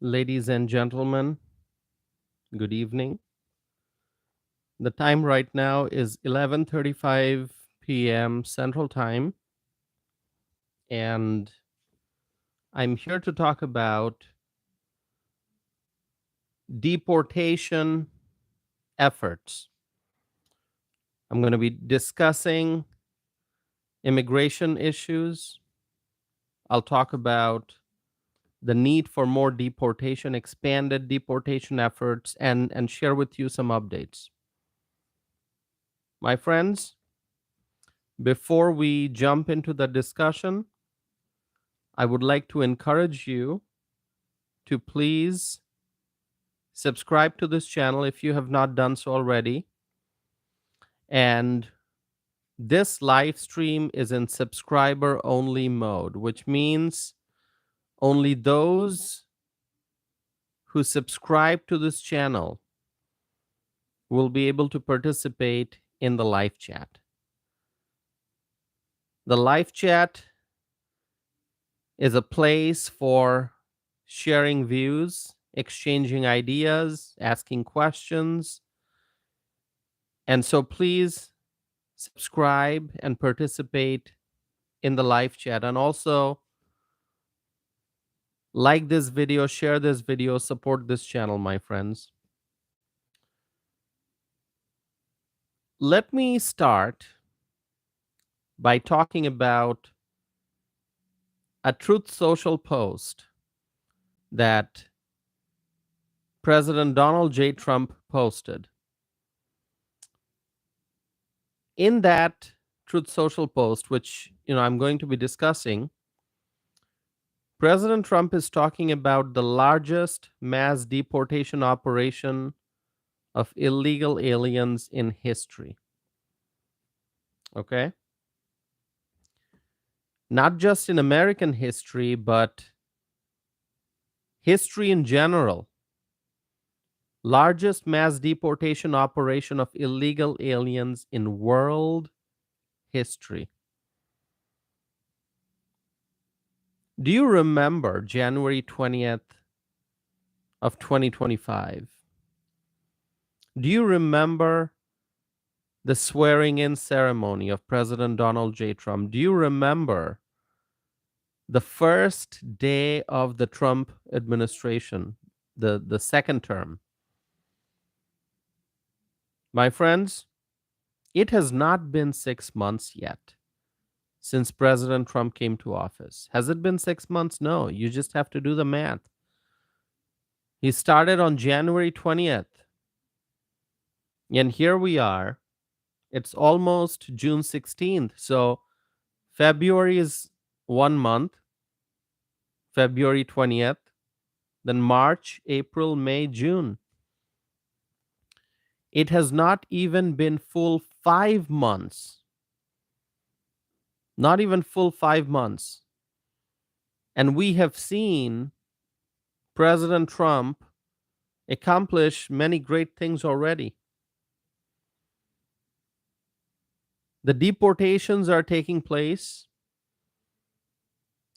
Ladies and gentlemen, good evening. The time right now is 11:35 p.m. Central Time, and I'm here to talk about deportation efforts. I'm going to be discussing immigration issues. I'll talk about the need for more deportation, expanded deportation efforts, and share with you some updates. My friends, before we jump into the discussion, I would like to encourage you to please subscribe to this channel if you have not done so already. And this live stream is in subscriber only mode, which means only those who subscribe to this channel will be able to participate in the live chat. The live chat is a place for sharing views, exchanging ideas, asking questions. And so please subscribe and participate in the live chat. And also like this video, share this video, support this channel, my friends. Let me start by talking about a Truth Social post that President Donald J. Trump posted. In that Truth Social post, which I'm going to be discussing, President Trump is talking about the largest mass deportation operation of illegal aliens in history. Okay? Not just in American history, but history in general. Largest mass deportation operation of illegal aliens in world history. Do you remember January 20th of 2025? Do you remember the swearing-in ceremony of President Donald J. Trump? Do you remember the first day of the Trump administration, the second term? My friends, it has not been 6 months yet since President Trump came to office. Has it been 6 months? No, you just have to do the math. He started on January 20th. And here we are. It's almost June 16th. So February is 1 month, February 20th, then March, April, May, June. It has not even been full 5 months. Not even full 5 months. And we have seen President Trump accomplish many great things already. The deportations are taking place.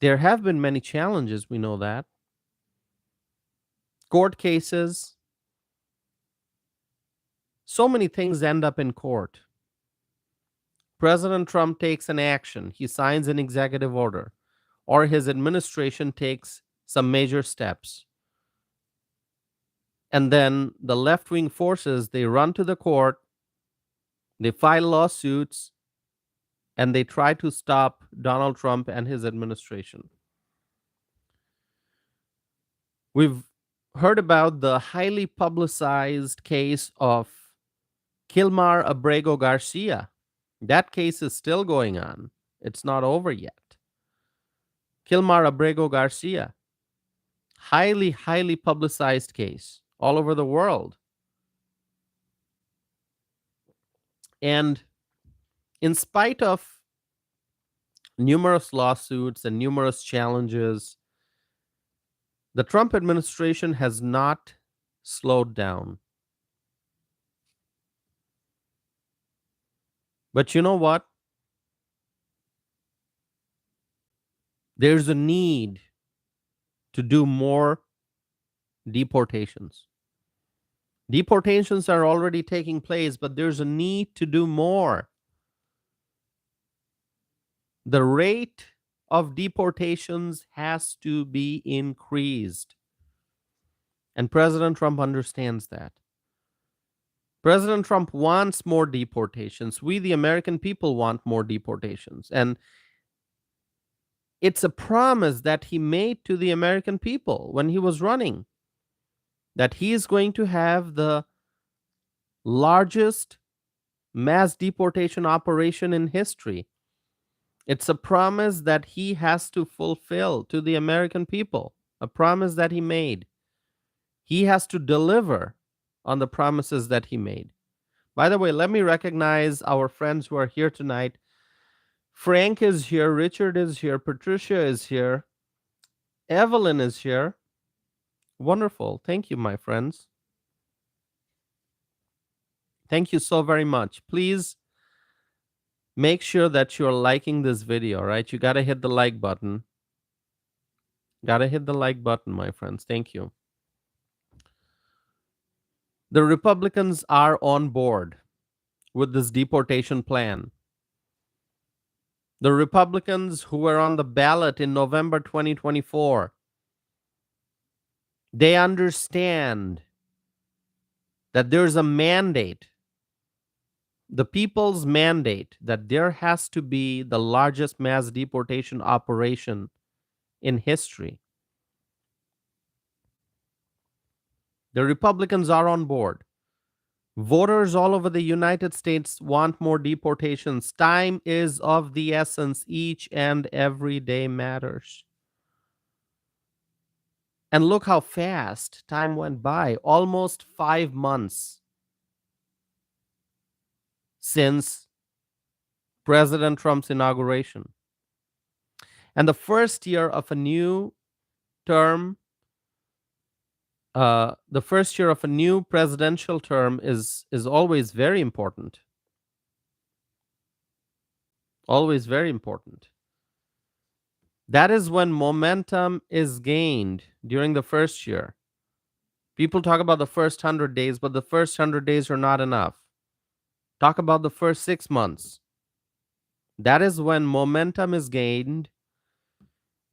There have been many challenges, we know that. Court cases. So many things end up in court. President Trump takes an action. He signs an executive order, or his administration takes some major steps. And then the left-wing forces, they run to the court, they file lawsuits, and they try to stop Donald Trump and his administration. We've heard about the highly publicized case of Kilmar Abrego Garcia. That case is still going on. It's not over yet. Kilmar Abrego Garcia, highly publicized case all over the world. And in spite of numerous lawsuits and numerous challenges, the Trump administration has not slowed down. But you know what? There's a need to do more deportations. Deportations are already taking place, but there's a need to do more. The rate of deportations has to be increased. And President Trump understands that. President Trump wants more deportations. We, the American people, want more deportations. And it's a promise that he made to the American people when he was running, that he is going to have the largest mass deportation operation in history. It's a promise that he has to fulfill to the American people, a promise that he made. He has to deliver on the promises that he made. By the way, let me recognize our friends who are here tonight. Frank is here, Richard is here, Patricia is here, Evelyn is here. Wonderful. Thank you, my friends. Thank you so very much. Please make sure that you're liking this video, right? You got to hit the like button. Got to hit the like button, my friends. Thank you. The Republicans are on board with this deportation plan. The Republicans who were on the ballot in November 2024, they understand that there's a mandate, the people's mandate, that there has to be the largest mass deportation operation in history. The Republicans are on board. Voters all over the United States want more deportations. Time is of the essence. Each and every day matters. And look how fast time went by. Almost 5 months since President Trump's inauguration. And the first year of a new term, the first year of a new presidential term is always very important. Always very important. That is when momentum is gained during the first year. People talk about the first 100 days, but the first 100 days are not enough. Talk about the first 6 months. That is when momentum is gained,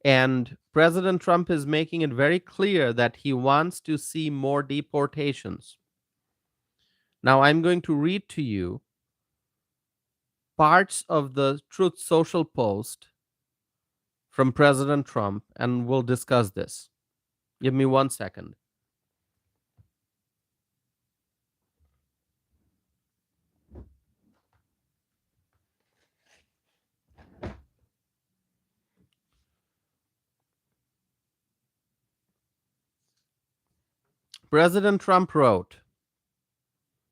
and President Trump is making it very clear that he wants to see more deportations. Now, I'm going to read to you parts of the Truth Social post from President Trump, and we'll discuss this. Give me 1 second. President Trump wrote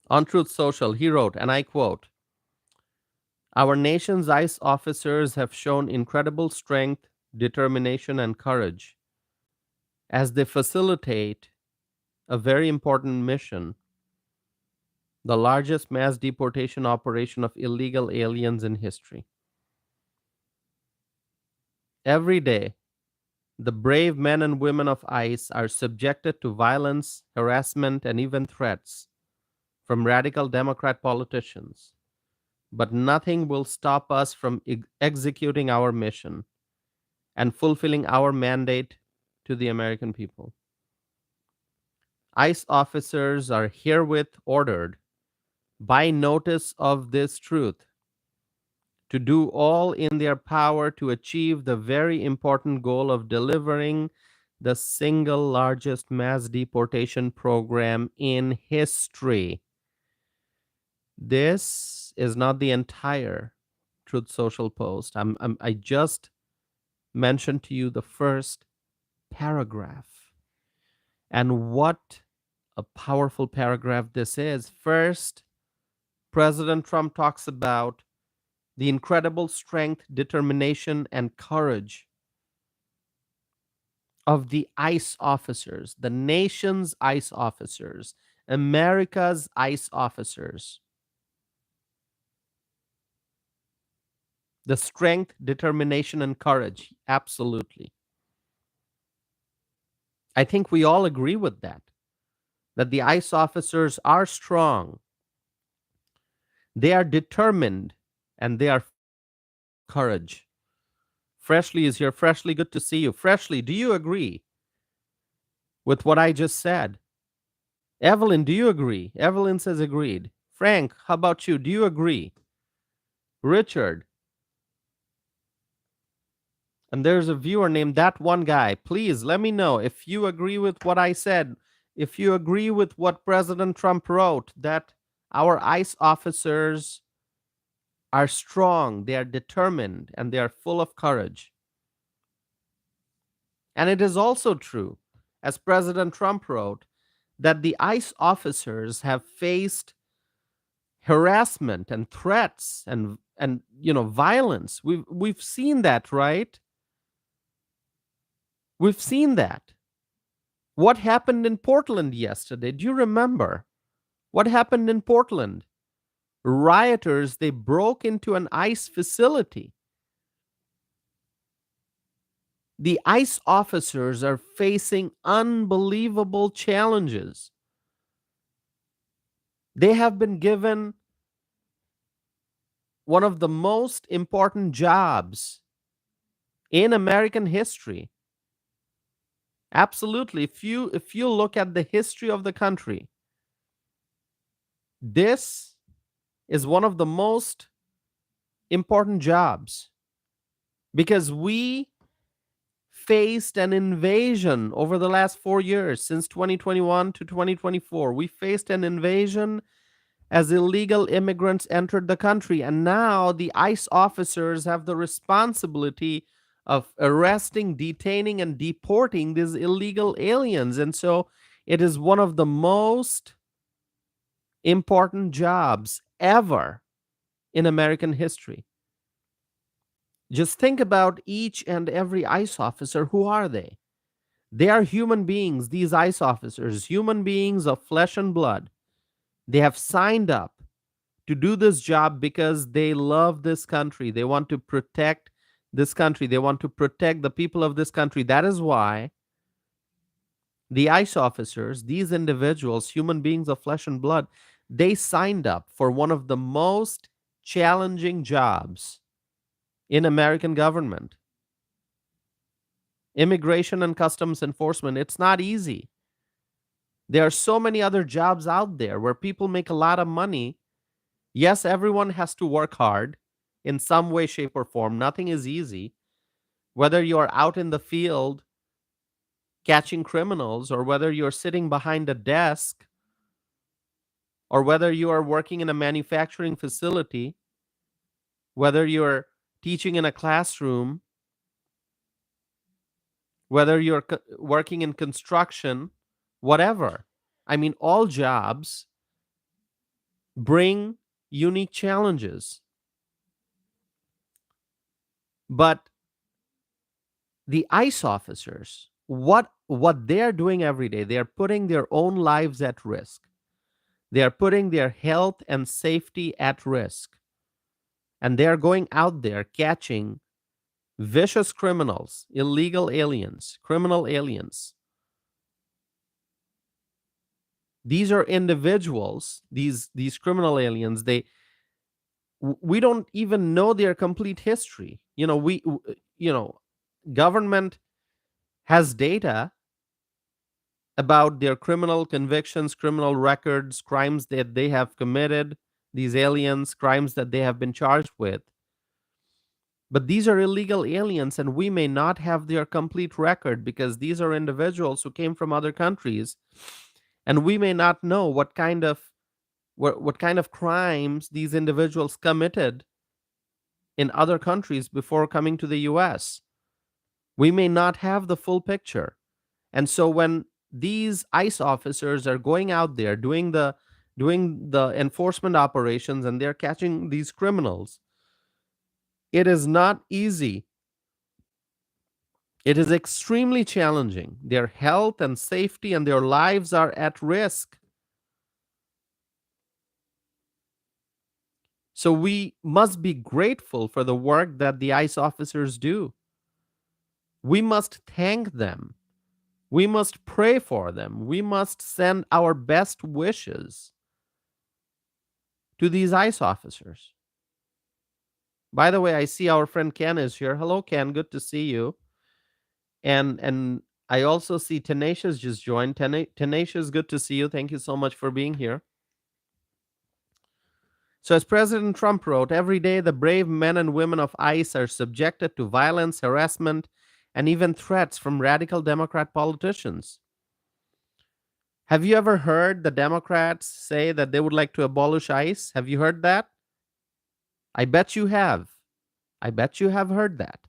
on Truth Social, he wrote, and I quote, "Our nation's ICE officers have shown incredible strength, determination, and courage as they facilitate a very important mission, the largest mass deportation operation of illegal aliens in history. Every day, the brave men and women of ICE are subjected to violence, harassment, and even threats from radical Democrat politicians. But nothing will stop us from executing our mission and fulfilling our mandate to the American people. ICE officers are herewith ordered by notice of this truth to do all in their power to achieve the very important goal of delivering the single largest mass deportation program in history." This is not the entire Truth Social post. I just mentioned to you the first paragraph. And what a powerful paragraph this is. First, President Trump talks about the incredible strength, determination, and courage of the ICE officers, the nation's ICE officers, America's ICE officers. The strength, determination, and courage, absolutely. I think we all agree with that the ICE officers are strong, they are determined, and they are full of courage. Freshly is here. Freshly, good to see you. Freshly, do you agree with what I just said? Evelyn, do you agree? Evelyn says agreed. Frank, how about you? Do you agree? Richard, and there's a viewer named That One Guy. Please let me know if you agree with what I said, if you agree with what President Trump wrote, that our ICE officers are strong, they are determined, and they are full of courage. And it is also true, as President Trump wrote, that the ICE officers have faced harassment and threats and violence. We've seen that, right? We've seen that. What happened in Portland yesterday? Do you remember? What happened in Portland? Rioters, they broke into an ICE facility. The ICE officers are facing unbelievable challenges. They have been given one of the most important jobs in American history. Absolutely. If you look at the history of the country, this is one of the most important jobs because we faced an invasion over the last 4 years, since 2021 to 2024. We faced an invasion as illegal immigrants entered the country, and now the ICE officers have the responsibility of arresting, detaining, and deporting these illegal aliens. And so it is one of the most important jobs ever in American history. Just think about each and every ICE officer. Who are they? They are human beings, these ICE officers, human beings of flesh and blood. They have signed up to do this job because they love this country. They want to protect this country. They want to protect the people of this country. That is why the ICE officers, these individuals, human beings of flesh and blood, they signed up for one of the most challenging jobs in American government. Immigration and customs enforcement, it's not easy. There are so many other jobs out there where people make a lot of money. Yes, everyone has to work hard in some way, shape, or form. Nothing is easy. Whether you're out in the field catching criminals, or whether you're sitting behind a desk, or whether you are working in a manufacturing facility, whether you're teaching in a classroom, whether you're working in construction, whatever. I mean, all jobs bring unique challenges. But the ICE officers, what they're doing every day, they are putting their own lives at risk. They are putting their health and safety at risk. And they are going out there catching vicious criminals, illegal aliens, criminal aliens. These are individuals, these criminal aliens, we don't even know their complete history. Government has data about their criminal convictions, criminal records, crimes that they have committed, these aliens, crimes that they have been charged with. But these are illegal aliens, and we may not have their complete record because these are individuals who came from other countries, and we may not know what kind of crimes these individuals committed in other countries before coming to the US. We may not have the full picture. And so when these ICE officers are going out there doing the enforcement operations and they're catching these criminals, it is not easy. It is extremely challenging. Their health and safety and their lives are at risk. So we must be grateful for the work that the ICE officers do. We must thank them. We must pray for them. We must send our best wishes to these ICE officers. By the way, I see our friend Ken is here. Hello, Ken. Good to see you. And I also see Tenacious just joined. Tenacious, good to see you. Thank you so much for being here. So, as President Trump wrote, every day the brave men and women of ICE are subjected to violence, harassment, and even threats from radical Democrat politicians. Have you ever heard the Democrats say that they would like to abolish ICE? Have you heard that? I bet you have. I bet you have heard that.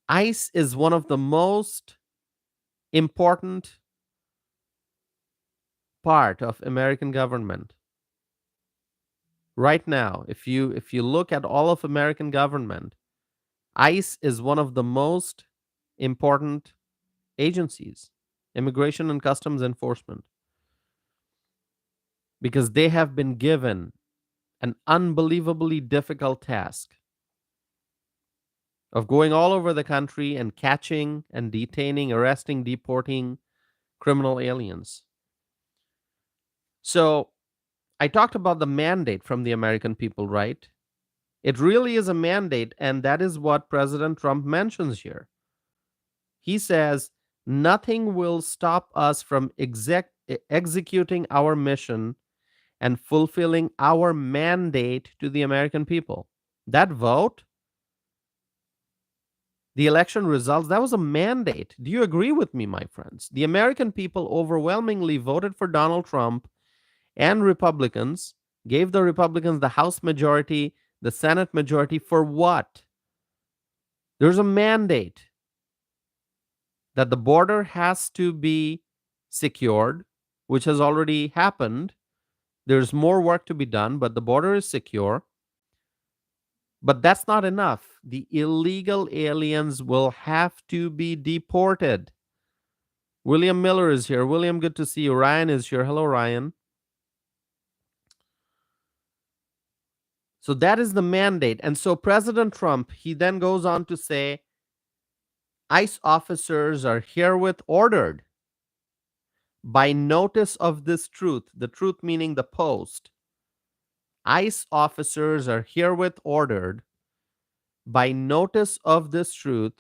ICE is one of the most important part of American government. Right now, if you look at all of American government, ICE is one of the most important agencies, Immigration and Customs Enforcement, because they have been given an unbelievably difficult task of going all over the country and catching and detaining, arresting, deporting criminal aliens. So I talked about the mandate from the American people, right? It really is a mandate, and that is what President Trump mentions here. He says, nothing will stop us from executing our mission and fulfilling our mandate to the American people. That vote, the election results, that was a mandate. Do you agree with me, my friends? The American people overwhelmingly voted for Donald Trump, and Republicans gave the Republicans the House majority, the Senate majority. For what? There's a mandate that the border has to be secured, which has already happened. There's more work to be done, but the border is secure. But that's not enough. The illegal aliens will have to be deported. William Miller is here. William, good to see you. Ryan is here. Hello, Ryan. So that is the mandate. And so President Trump, he then goes on to say, ICE officers are herewith ordered by notice of this truth, the truth meaning the post. ICE officers are herewith ordered by notice of this truth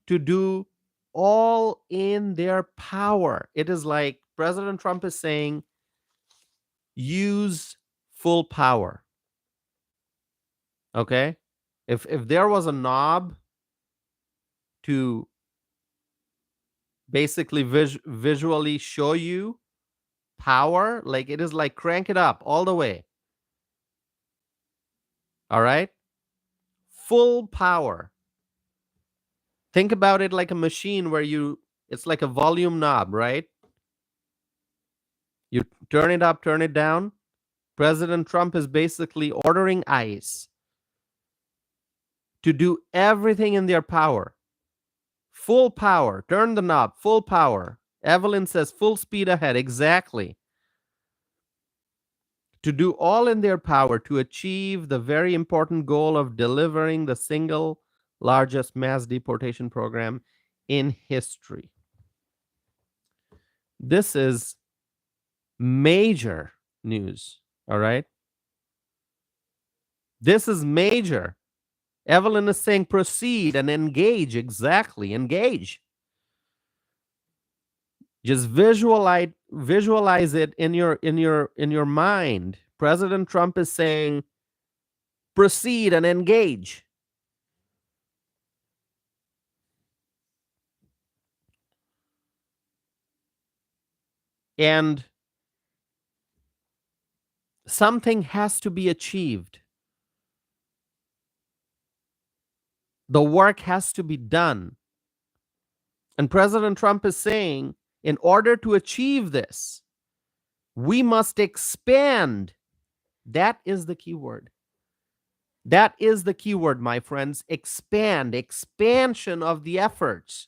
to do all in their power. It is like President Trump is saying, use full power. Okay? If there was a knob to basically visually show you power, like it is like crank it up all the way. All right? Full power. Think about it like a machine where it's like a volume knob, right? You turn it up, turn it down. President Trump is basically ordering ICE to do everything in their power. Full power. Turn the knob. Full power. Evelyn says full speed ahead. Exactly. To do all in their power to achieve the very important goal of delivering the single largest mass deportation program in history. This is major news. All right. This is major. Evelyn is saying proceed and engage. Exactly. Engage. Just visualize it in your mind. President Trump is saying proceed and engage. And something has to be achieved. The work has to be done. And President Trump is saying, in order to achieve this, we must expand. That is the key word. That is the key word, my friends. Expand, expansion of the efforts.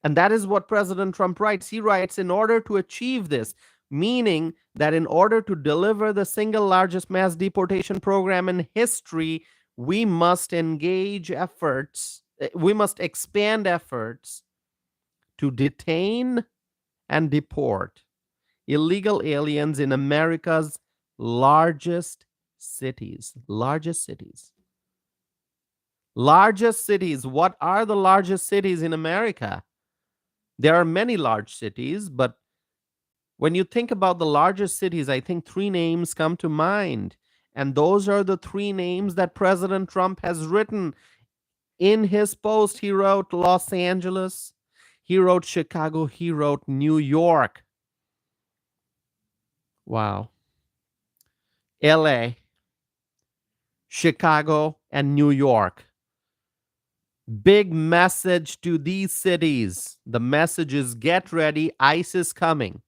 And that is what President Trump writes. He writes, in order to achieve this, meaning that in order to deliver the single largest mass deportation program in history, we must engage efforts. We must expand efforts to detain and deport illegal aliens in America's largest cities. Largest cities. Largest cities. What are the largest cities in America? There are many large cities, but when you think about the largest cities, I think three names come to mind. And those are the three names that President Trump has written. In his post, he wrote Los Angeles, he wrote Chicago, he wrote New York. Wow. LA, Chicago, and New York. Big message to these cities. The message is get ready, ICE is coming.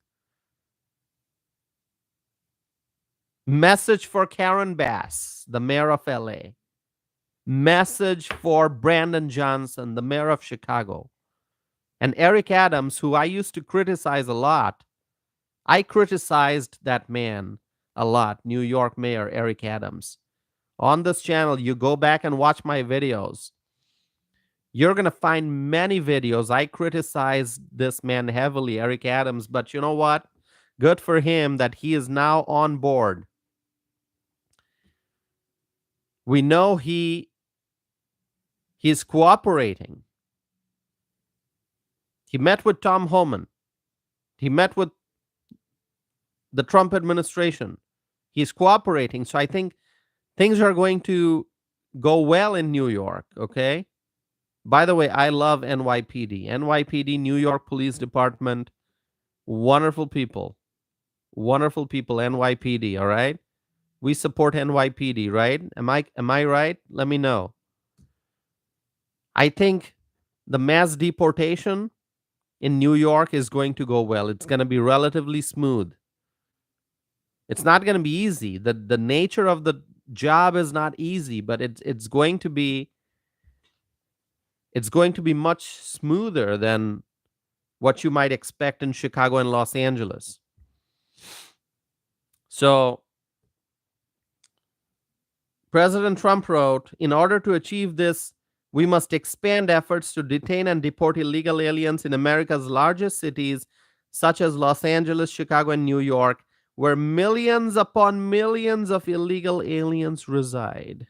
Message for Karen Bass, the mayor of LA. Message for Brandon Johnson, the mayor of Chicago. And Eric Adams, who I used to criticize a lot. I criticized that man a lot, New York Mayor Eric Adams. On this channel, you go back and watch my videos. You're going to find many videos. I criticize this man heavily, Eric Adams, but you know what? Good for him that he is now on board. We know he's cooperating. He met with Tom Homan. He met with the Trump administration. He's cooperating. So I think things are going to go well in New York, okay? By the way, I love NYPD. NYPD, New York Police Department, wonderful people. Wonderful people, NYPD, all right? We support NYPD, right? Am I right? Let me know. I think the mass deportation in New York is going to go well. It's going to be relatively smooth. It's not going to be easy. The nature of the job is not easy, but it's going to be much smoother than what you might expect in Chicago and Los Angeles. So President Trump wrote, in order to achieve this, we must expand efforts to detain and deport illegal aliens in America's largest cities, such as Los Angeles, Chicago, and New York, where millions upon millions of illegal aliens reside.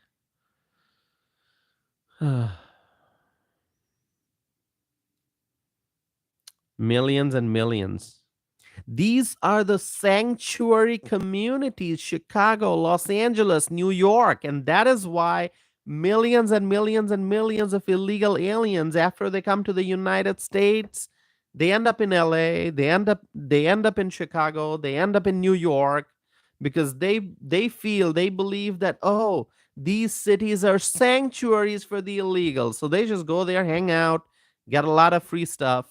Millions and millions. These are the sanctuary communities, Chicago, Los Angeles, New York, and that is why millions and millions and millions of illegal aliens, after they come to the United States, they end up in LA, they end up in Chicago, they end up in New York, because they believe that, oh, these cities are sanctuaries for the illegals. So they just go there, hang out, get a lot of free stuff.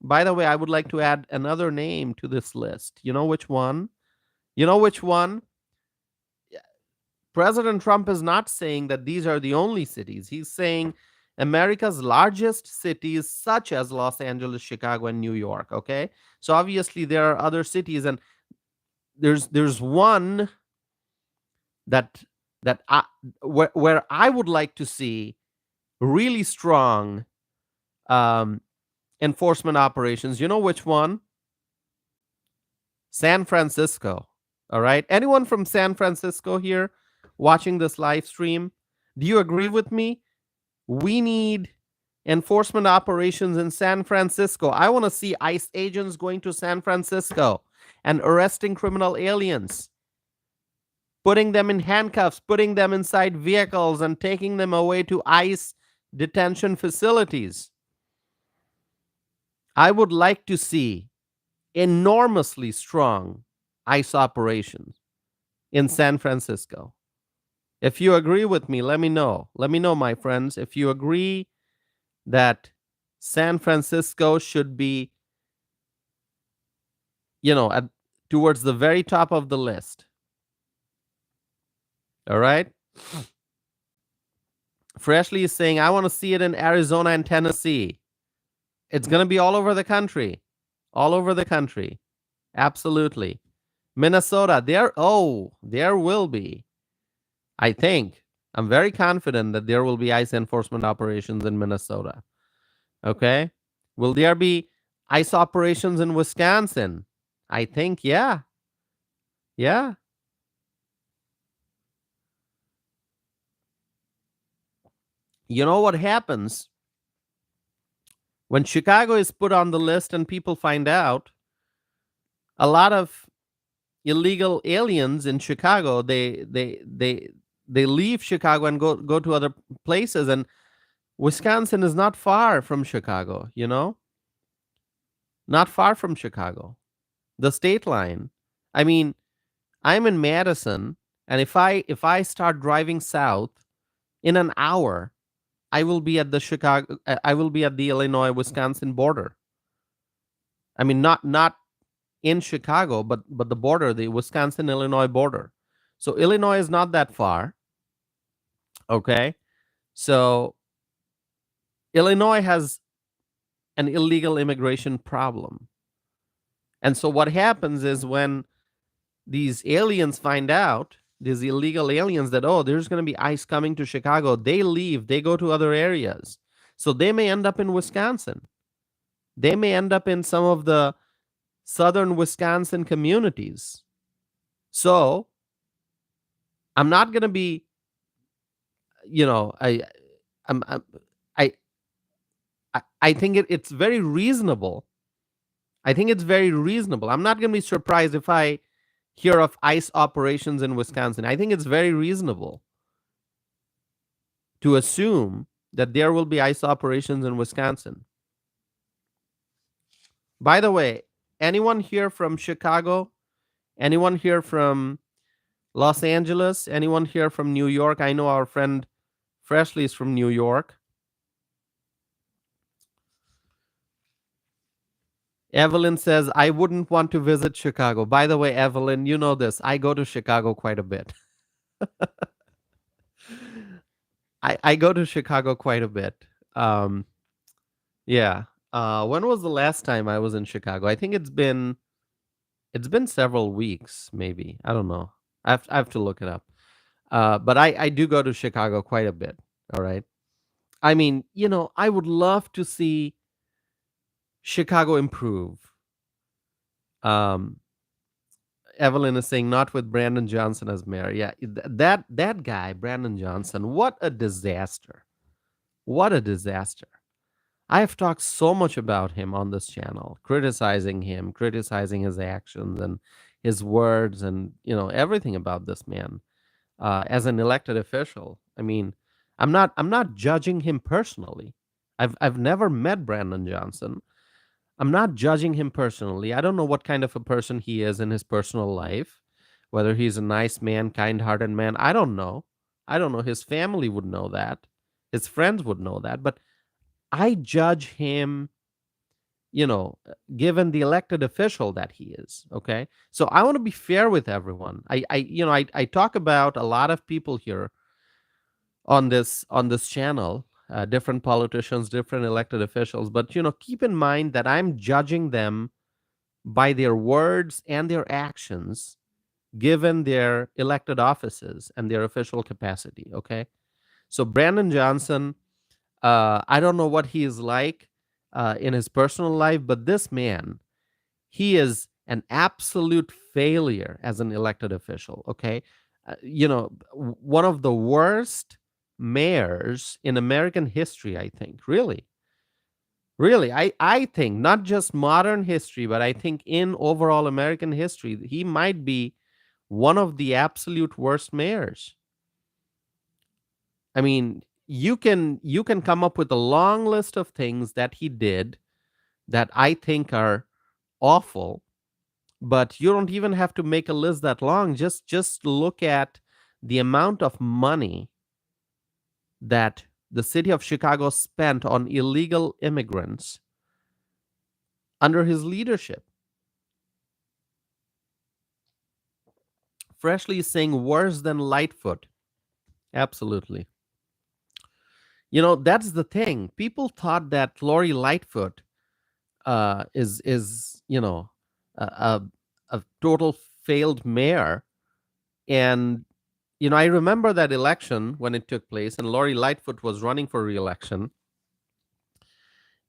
By the way, I would like to add another name to this list. You know which one? President Trump is not saying that these are the only cities. He's saying America's largest cities, such as Los Angeles, Chicago, and New York. Okay, so obviously there are other cities, and there's one where I would like to see really strong enforcement operations. You know which one? San Francisco. All right. Anyone from San Francisco here watching this live stream? Do you agree with me? We need enforcement operations in San Francisco. I want to see ICE agents going to San Francisco and arresting criminal aliens, putting them in handcuffs, putting them inside vehicles, and taking them away to ICE detention facilities. I would like to see enormously strong ICE operations in San Francisco. If you agree with me, let me know. Let me know, my friends, if you agree that San Francisco should be, towards the very top of the list. All right? Freshly is saying, I want to see it in Arizona and Tennessee. It's going to be all over the country. All over the country. Absolutely. Minnesota, there will be. I think. I'm very confident that there will be ICE enforcement operations in Minnesota. Okay? Will there be ICE operations in Wisconsin. I think, yeah. Yeah. You know what happens when Chicago is put on the list and people find out? A lot of illegal aliens in Chicago, they leave Chicago and go to other places, and Wisconsin is not far from Chicago, not far from Chicago. The state line. I mean, I'm in Madison, and if I start driving south in an hour, I will be at the Illinois Wisconsin border. I mean, not in Chicago, but the border, the Wisconsin Illinois border. So Illinois is not that far, okay? So Illinois has an illegal immigration problem. And so what happens is when these aliens find out, these illegal aliens, that, oh, there's going to be ICE coming to Chicago, they leave, they go to other areas. So they may end up in Wisconsin. They may end up in some of the southern Wisconsin communities. So I'm not going to be, you know, I'm I think it's very reasonable. I think it's very reasonable. I'm not going to be surprised if I hear of ICE operations in Wisconsin. I think it's very reasonable to assume that there will be ICE operations in Wisconsin. By the way, anyone here from Chicago? Anyone here from Los Angeles? Anyone here from New York? I know our friend Freshly is from New York. Evelyn says, I wouldn't want to visit Chicago. By the way, Evelyn, you know this. I go to Chicago quite a bit. I go to Chicago quite a bit. Yeah. When was the last time I was in Chicago? I think it's been several weeks, maybe. I don't know. I have to look it up. But I do go to Chicago quite a bit. All right. I mean, I would love to see Chicago improve. Um, Evelyn is saying not with Brandon Johnson as mayor. Yeah, that guy, Brandon Johnson, what a disaster. What a disaster. I have talked so much about him on this channel, criticizing him, criticizing his actions and his words and, everything about this man as an elected official. I mean, I'm not judging him personally. I've never met Brandon Johnson. I'm not judging him personally. I don't know what kind of a person he is in his personal life, whether he's a nice man, kind-hearted man. I don't know. I don't know. His family would know that. His friends would know that. But I judge him, given the elected official that he is. Okay. So I want to be fair with everyone. I talk about a lot of people here on this channel, different politicians, different elected officials. But keep in mind that I'm judging them by their words and their actions, given their elected offices and their official capacity. Okay, so Brandon Johnson, I don't know what he is like in his personal life, but this man, he is an absolute failure as an elected official. Okay, one of the worst mayors in American history, I think. Really, I think not just modern history, but I think in overall American history, he might be one of the absolute worst mayors. I mean, you can come up with a long list of things that he did that I think are awful, but you don't even have to make a list that long. Just look at the amount of money that the city of Chicago spent on illegal immigrants under his leadership. Freshly is saying worse than Lightfoot. Absolutely. That's the thing. People thought that Lori Lightfoot is a, a a total failed mayor, and I remember that election when it took place, and Lori Lightfoot was running for re-election,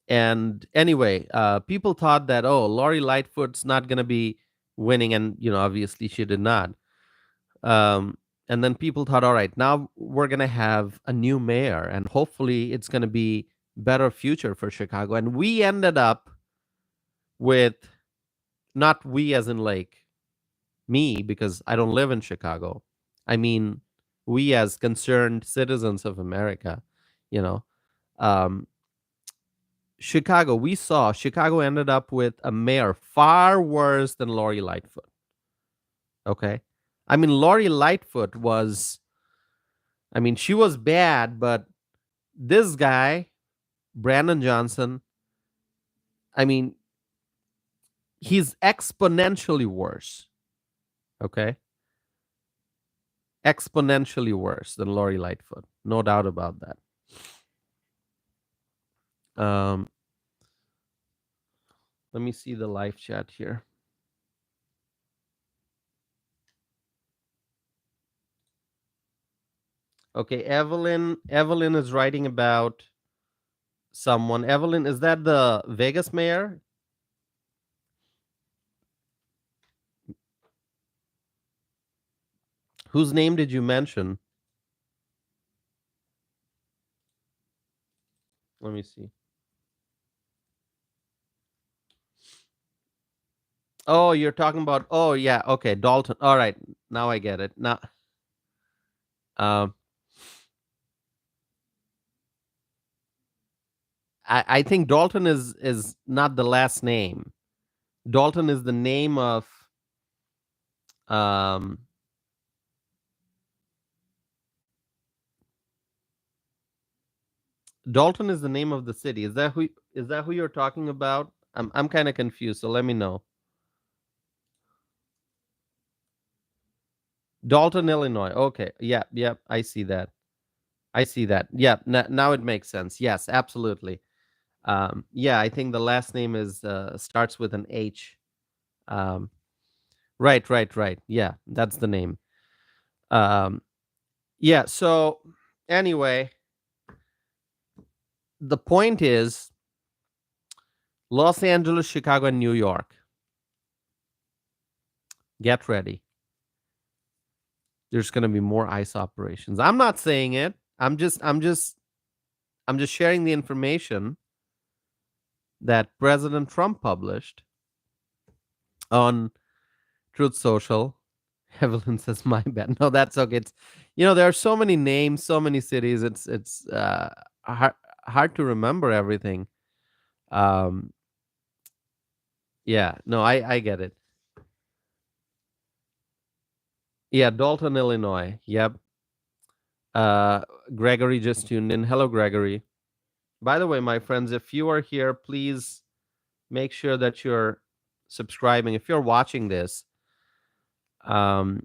And anyway, people thought that, oh, Lori Lightfoot's not going to be winning, and obviously she did not. Um, and then people thought, all right, now we're going to have a new mayor, and hopefully it's going to be better future for Chicago. And we ended up with, not we as in like me, because I don't live in Chicago. I mean, we as concerned citizens of America, you know. Um, Chicago ended up with a mayor far worse than Lori Lightfoot. Okay. I mean, Lori Lightfoot was, I mean, she was bad, but this guy, Brandon Johnson, I mean, he's exponentially worse. Okay. Exponentially worse than Lori Lightfoot. No doubt about that. Um, let me see the live chat here. Okay, Evelyn is writing about someone. Evelyn, is that the Vegas mayor? Whose name did you mention? Let me see. Oh, you're talking about, oh yeah, okay, Dalton. All right, now I get it. Now, um, I think Dalton is not the last name. Dalton is the name of um Dalton is the name of the city. Is that who you're talking about? I'm kind of confused, so let me know. Dalton, Illinois. Okay. Yeah, yeah, I see that. I see that. Yeah, now it makes sense. Yes, absolutely. Yeah, I think the last name is starts with an H. Um, right, right, right. Yeah, that's the name. Um, yeah. So anyway, the point is Los Angeles, Chicago, and New York. Get ready. There's going to be more ICE operations. I'm not saying it. I'm just sharing the information that President Trump published on Truth Social. Evelyn says, "My bad." No, that's okay. It's there are so many names, so many cities. It's hard to remember everything. Um, yeah, no, I get it. Yeah, Dalton, Illinois. Yep. Uh, Gregory just tuned in. Hello, Gregory. By the way, my friends, if you are here, please make sure that you're subscribing. If you're watching this, um,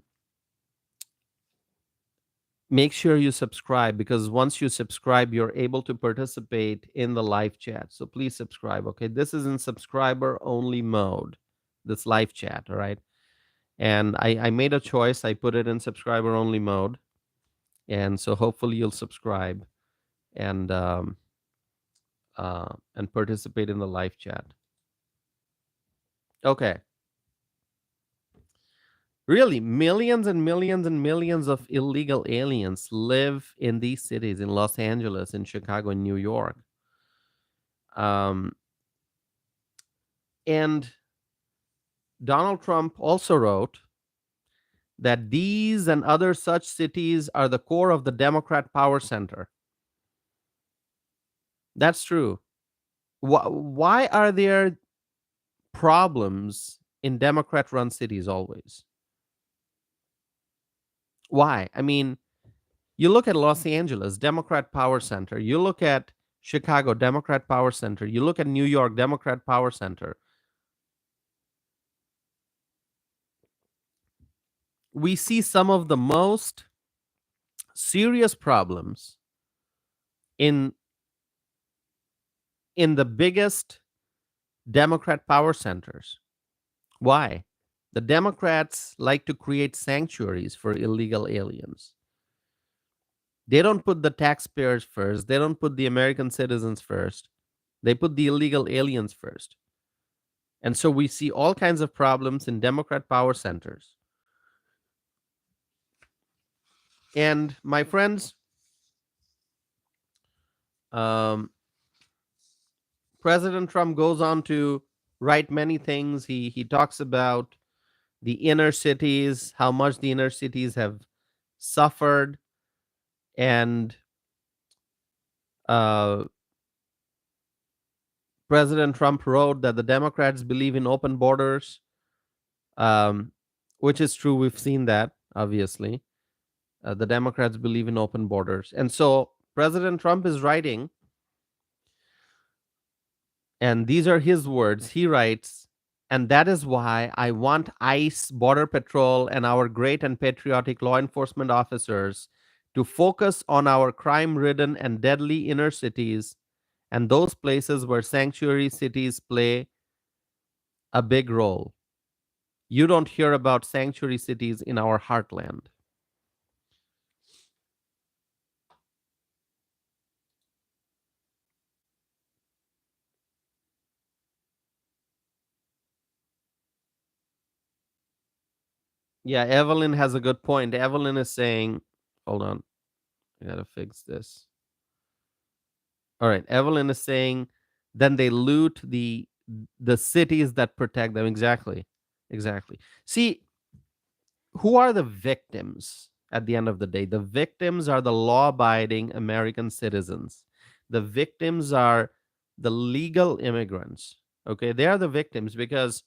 make sure you subscribe, because once you subscribe, you're able to participate in the live chat. So please subscribe. Okay. This is in subscriber only mode, this live chat. All right. And I made a choice. I put it in subscriber only mode. And so hopefully you'll subscribe and participate in the live chat. Okay. Really, millions and millions and millions of illegal aliens live in these cities, in Los Angeles, in Chicago, in New York. And Donald Trump also wrote that these and other such cities are the core of the Democrat power center. That's true. Why are there problems in Democrat run cities always? Why? I mean, you look at Los Angeles, Democrat power center. You look at Chicago, Democrat power center. You look at New York, Democrat power center. We see some of the most serious problems in the biggest Democrat power centers. Why? The Democrats like to create sanctuaries for illegal aliens. They don't put the taxpayers first. They don't put the American citizens first. They put the illegal aliens first. And so we see all kinds of problems in Democrat power centers. And my friends, um, President Trump goes on to write many things. He talks about the inner cities, how much the inner cities have suffered, and uh, President Trump wrote that the Democrats believe in open borders, um, which is true. We've seen that, obviously. The Democrats believe in open borders. And so President Trump is writing, and these are his words. He writes, and that is why I want ICE, Border Patrol, and our great and patriotic law enforcement officers to focus on our crime ridden and deadly inner cities and those places where sanctuary cities play a big role. You don't hear about sanctuary cities in our heartland. Yeah, Evelyn has a good point. Evelyn is saying, hold on, I gotta fix this. All right, Evelyn is saying, then they loot the cities that protect them. Exactly, exactly. See, who are the victims at the end of the day? The victims are the law-abiding American citizens. The victims are the legal immigrants. Okay, they are the victims because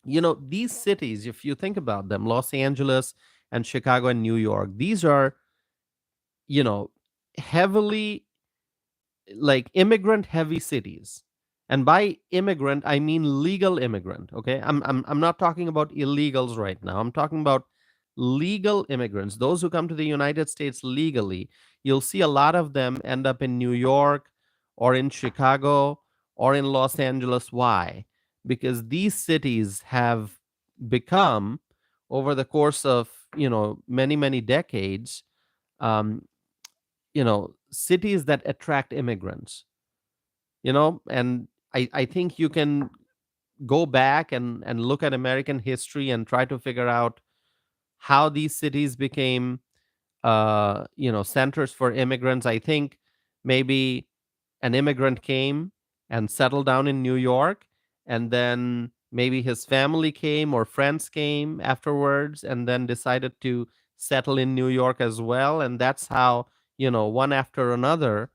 these cities, if you think about them, Los Angeles and Chicago and New York, these are, you know, heavily like immigrant heavy cities. And by immigrant, I mean legal immigrant. Okay. I'm not talking about illegals right now. I'm talking about legal immigrants, those who come to the United States legally. You'll see a lot of them end up in New York or in Chicago or in Los Angeles. Why? Because these cities have become, over the course of, many, many decades, um, cities that attract immigrants, and I think you can go back and look at American history and try to figure out how these cities became, centers for immigrants. I think maybe an immigrant came and settled down in New York, and then maybe his family came or friends came afterwards and then decided to settle in New York as well. And that's how, one after another,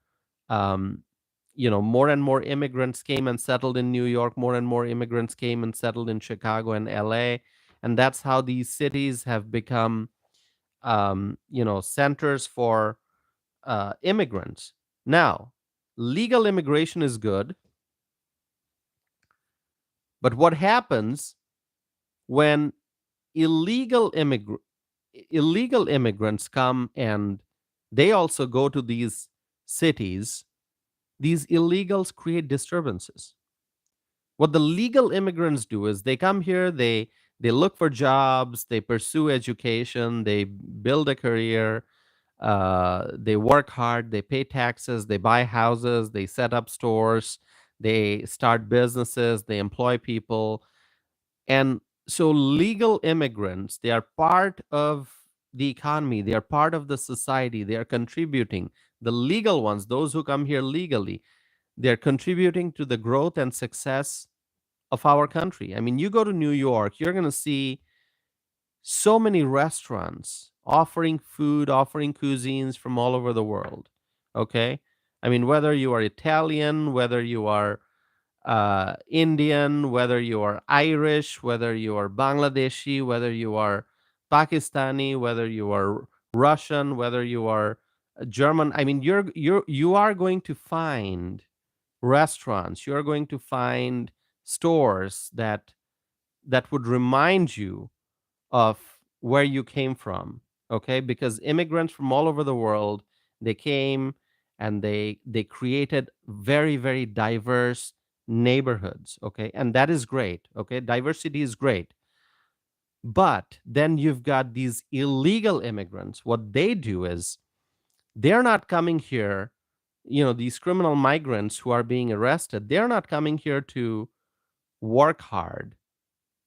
um, more and more immigrants came and settled in New York, more and more immigrants came and settled in Chicago and LA. And that's how these cities have become, centers for immigrants. Now, legal immigration is good, but what happens when illegal immigr- illegal immigrants come and they also go to these cities? These illegals create disturbances. What the legal immigrants do is they come here, they look for jobs, they pursue education, they build a career, they work hard, they pay taxes, they buy houses, they set up stores, they start businesses, they employ people. And so legal immigrants, they are part of the economy, they are part of the society, they are contributing. The legal ones, those who come here legally, they're contributing to the growth and success of our country. I mean, you go to New York, you're going to see so many restaurants offering food, offering cuisines from all over the world. Okay. I mean, whether you are Italian, whether you are Indian, whether you are Irish, whether you are Bangladeshi, whether you are Pakistani, whether you are Russian, whether you are German. I mean, you are going to find restaurants. You are going to find stores that would remind you of where you came from. Okay, because immigrants from all over the world, they came and they created very, very diverse neighborhoods. Okay, and that is great. Okay, diversity is great. But then you've got these illegal immigrants. What they do is they're not coming here these criminal migrants who are being arrested, they're not coming here to work hard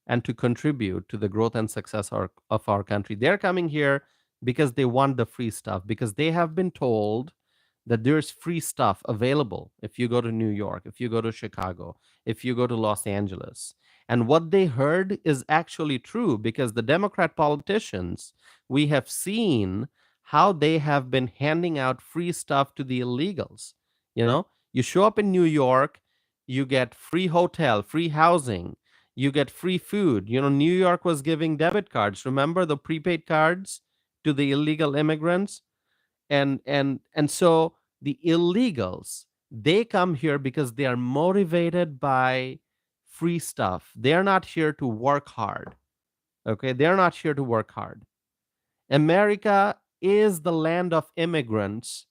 and to contribute to the growth and success of our country. They're coming here because they want the free stuff, because they have been told that there's free stuff available if you go to New York, if you go to Chicago, if you go to Los Angeles. And what they heard is actually true, because the Democrat politicians, we have seen how they have been handing out free stuff to the illegals. You show up in New York, you get free hotel, free housing, you get free food. New York was giving debit cards. Remember the prepaid cards to the illegal immigrants? And so the illegals, they come here because they are motivated by free stuff. They are not here to work hard. Okay, they're not here to work hard. America is the land of immigrants,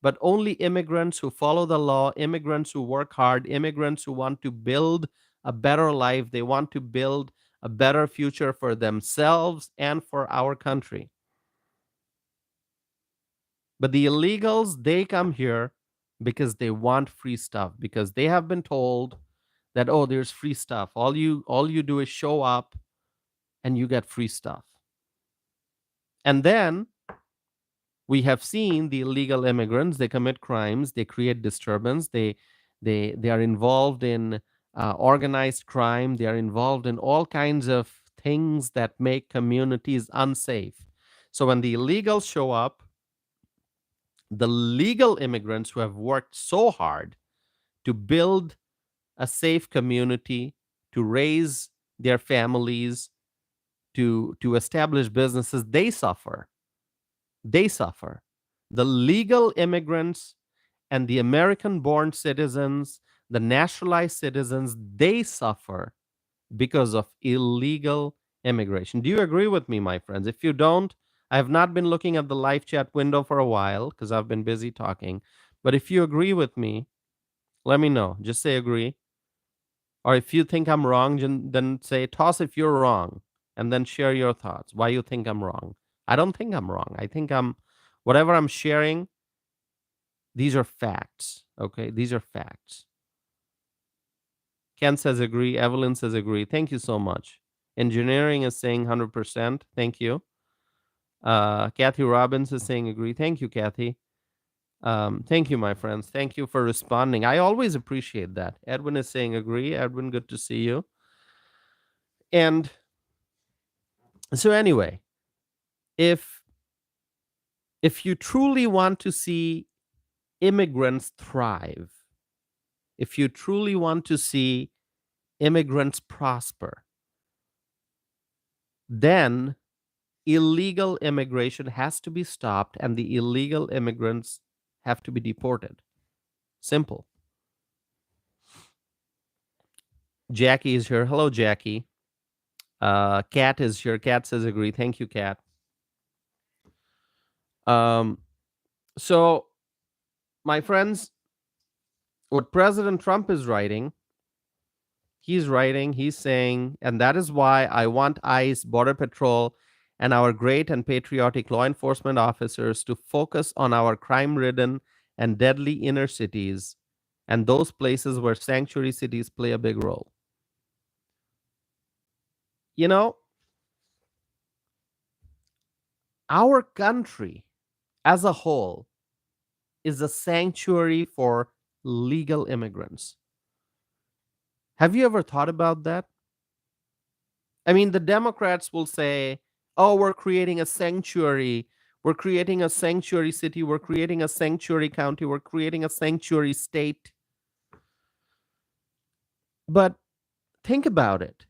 but only immigrants who follow the law, immigrants who work hard, immigrants who want to build a better life. They want to build a better future for themselves and for our country. But the illegals, they come here because they want free stuff, because they have been told that, oh, there's free stuff. All you do is show up and you get free stuff. And then we have seen the illegal immigrants, they commit crimes, they create disturbance, they are involved in organized crime, they are involved in all kinds of things that make communities unsafe. So when the illegals show up, the legal immigrants who have worked so hard to build a safe community, to raise their families, to establish businesses, they suffer. They suffer. The legal immigrants and the American-born citizens, the naturalized citizens, they suffer because of illegal immigration. Do you agree with me, my friends? If you don't, I have not been looking at the live chat window for a while because I've been busy talking. But if you agree with me, let me know. Just say agree. Or if you think I'm wrong, then say toss if you're wrong, and then share your thoughts. Why you think I'm wrong? I don't think I'm wrong. I think whatever I'm sharing, these are facts. Okay, these are facts. Ken says agree. Evelyn says agree. Thank you so much. Engineering is saying 100%. Thank you. Kathy Robbins is saying agree. Thank you, Kathy. Thank you, my friends. Thank you for responding. I always appreciate that. Edwin is saying agree. Edwin, good to see you. And so anyway, if you truly want to see immigrants thrive, if you truly want to see immigrants prosper, then illegal immigration has to be stopped and the illegal immigrants have to be deported. Simple. Jackie is here. Hello, Jackie. Kat is here. Kat says agree. Thank you, Kat. So, my friends, what President Trump is writing, he's saying, and that is why I want ICE, Border Patrol, and our great and patriotic law enforcement officers to focus on our crime-ridden and deadly inner cities and those places where sanctuary cities play a big role. Our country as a whole is a sanctuary for legal immigrants. Have you ever thought about that? I mean, the Democrats will say, oh, we're creating a sanctuary. We're creating a sanctuary city. We're creating a sanctuary county. We're creating a sanctuary state. But think about it.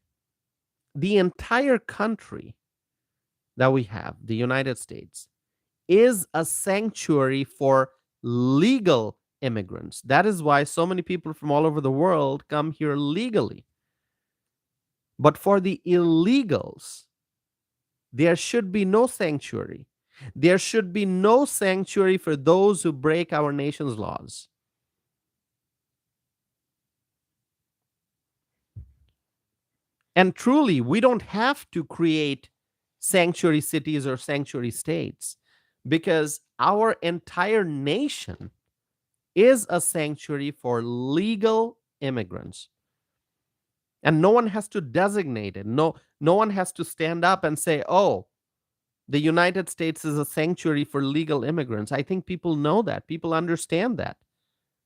The entire country that we have, the United States, is a sanctuary for legal immigrants. That is why so many people from all over the world come here legally. But for the illegals, there should be no sanctuary. There should be no sanctuary for those who break our nation's laws. And truly, we don't have to create sanctuary cities or sanctuary states because our entire nation is a sanctuary for legal immigrants. And no one has to designate it. No one has to stand up and say, oh, the United States is a sanctuary for legal immigrants. I think people know that. People understand that.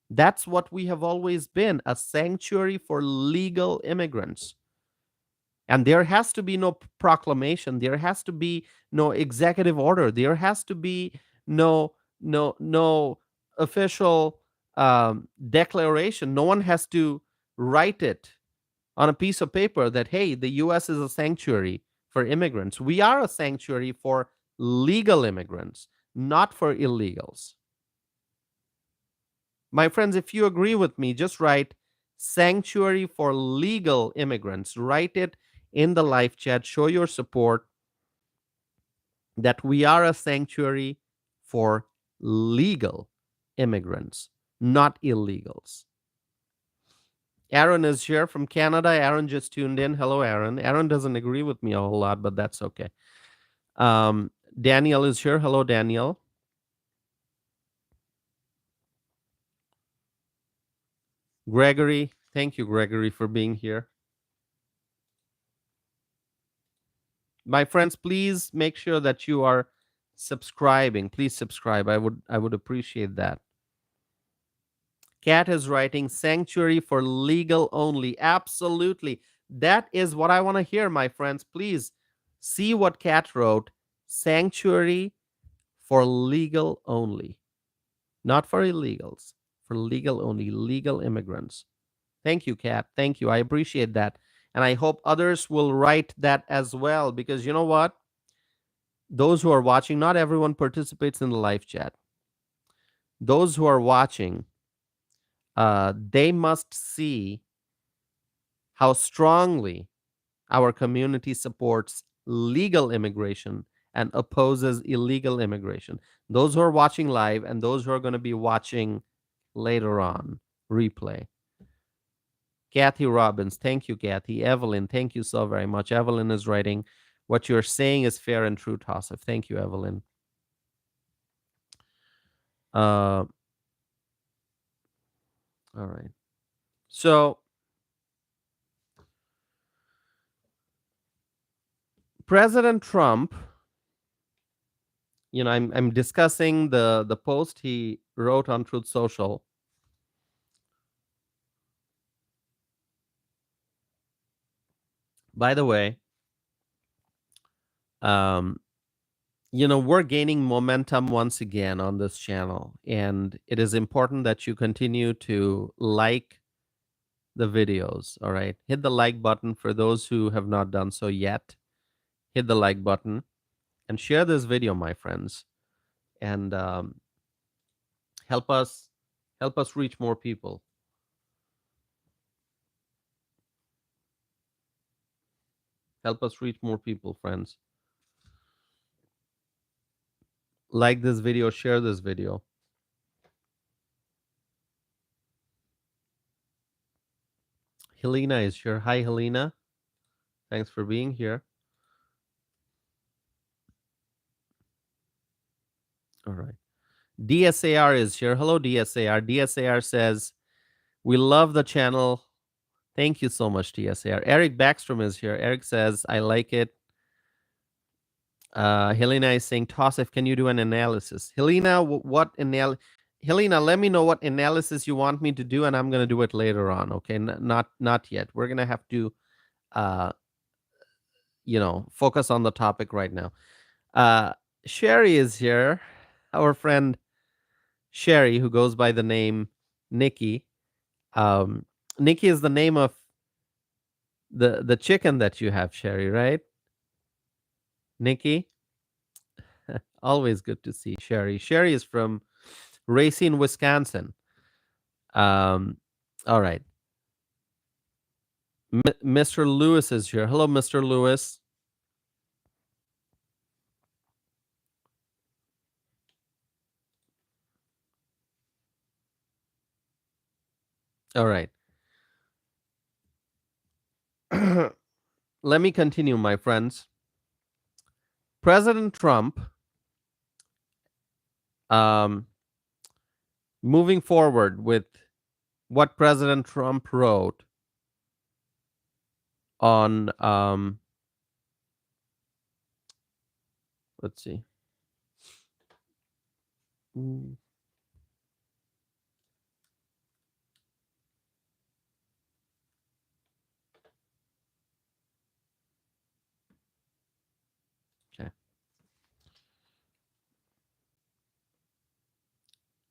That's what we have always been, a sanctuary for legal immigrants. And there has to be no proclamation. There has to be no executive order. There has to be no official declaration. No one has to write it on a piece of paper that, hey, the U.S. is a sanctuary for immigrants. We are a sanctuary for legal immigrants, not for illegals. My friends, if you agree with me, just write sanctuary for legal immigrants. Write it in the live chat. Show your support that we are a sanctuary for legal immigrants, not illegals. Aaron is here from Canada. Aaron just tuned in. Hello, Aaron. Aaron doesn't agree with me a whole lot, but that's okay. Daniel is here. Hello, Daniel. Gregory, thank you, Gregory, for being here. My friends, please make sure that you are subscribing. Please subscribe. I would appreciate that. Kat is writing sanctuary for legal only. Absolutely. That is what I want to hear, my friends. Please see what Kat wrote. Sanctuary for legal only. Not for illegals. For legal only. Legal immigrants. Thank you, Kat. Thank you. I appreciate that. And I hope others will write that as well, because you know what? Those who are watching, not everyone participates in the live chat. Those who are watching, they must see how strongly our community supports legal immigration and opposes illegal immigration. Those who are watching live and those who are going to be watching later on, replay. Kathy Robbins, thank you, Kathy. Evelyn, thank you so very much. Evelyn is writing, what you're saying is fair and true, Tassif. Thank you, Evelyn. All right. So, President Trump, you know, I'm discussing the post he wrote on Truth Social. By the way, you know, we're gaining momentum once again on this channel, and it is important that you continue to like the videos. All right, hit the like button for those who have not done so yet. Hit the like button and share this video, my friends, and help us reach more people. Help us reach more people, friends. Like this video, share this video. Helena is here. Hi, Helena. Thanks for being here. All right. DSAR is here. Hello, DSAR. DSAR says, we love the channel. Thank you so much, DSAR. Eric Backstrom is here. Eric says, I like it. Helena is saying, Tassif, can you do an analysis? Helena, what analysis? Helena, let me know what analysis you want me to do, and I'm going to do it later on. Okay, not yet. We're going to have to, you know, focus on the topic right now. Sherry is here. Our friend Sherry, who goes by the name Nikki. Nikki is the name of the chicken that you have, Sherry, right? Nikki? Always good to see Sherry. Sherry is from Racine, Wisconsin. All right. Mr. Lewis is here. Hello, Mr. Lewis. All right. Let me continue, my friends. President Trump moving forward with what President Trump wrote on, let's see. Mm, Okay.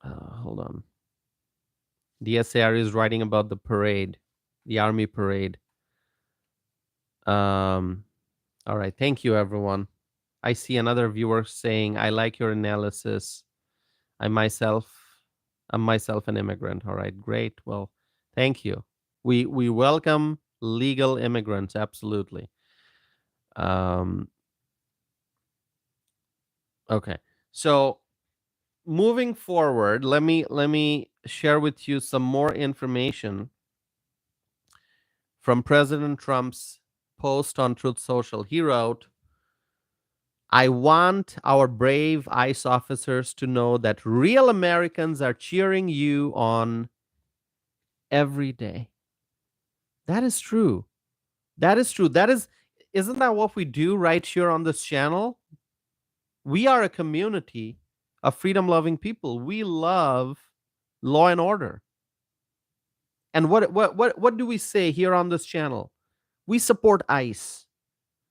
Hold on. The SAR is writing about the parade, the army parade. Um, all right. Thank you, everyone. I see another viewer saying, I like your analysis. I myself, I'm myself an immigrant. All right. Great. Well, thank you. We welcome legal immigrants. Absolutely. Um, okay. So moving forward, let me share with you some more information from President Trump's post on Truth Social. He wrote, I want our brave ICE officers to know that real Americans are cheering you on every day. That is true. That is true. Isn't that what we do right here on this channel? We are a community of freedom loving people. We love law and order. And what do we say here on this channel? We support ICE.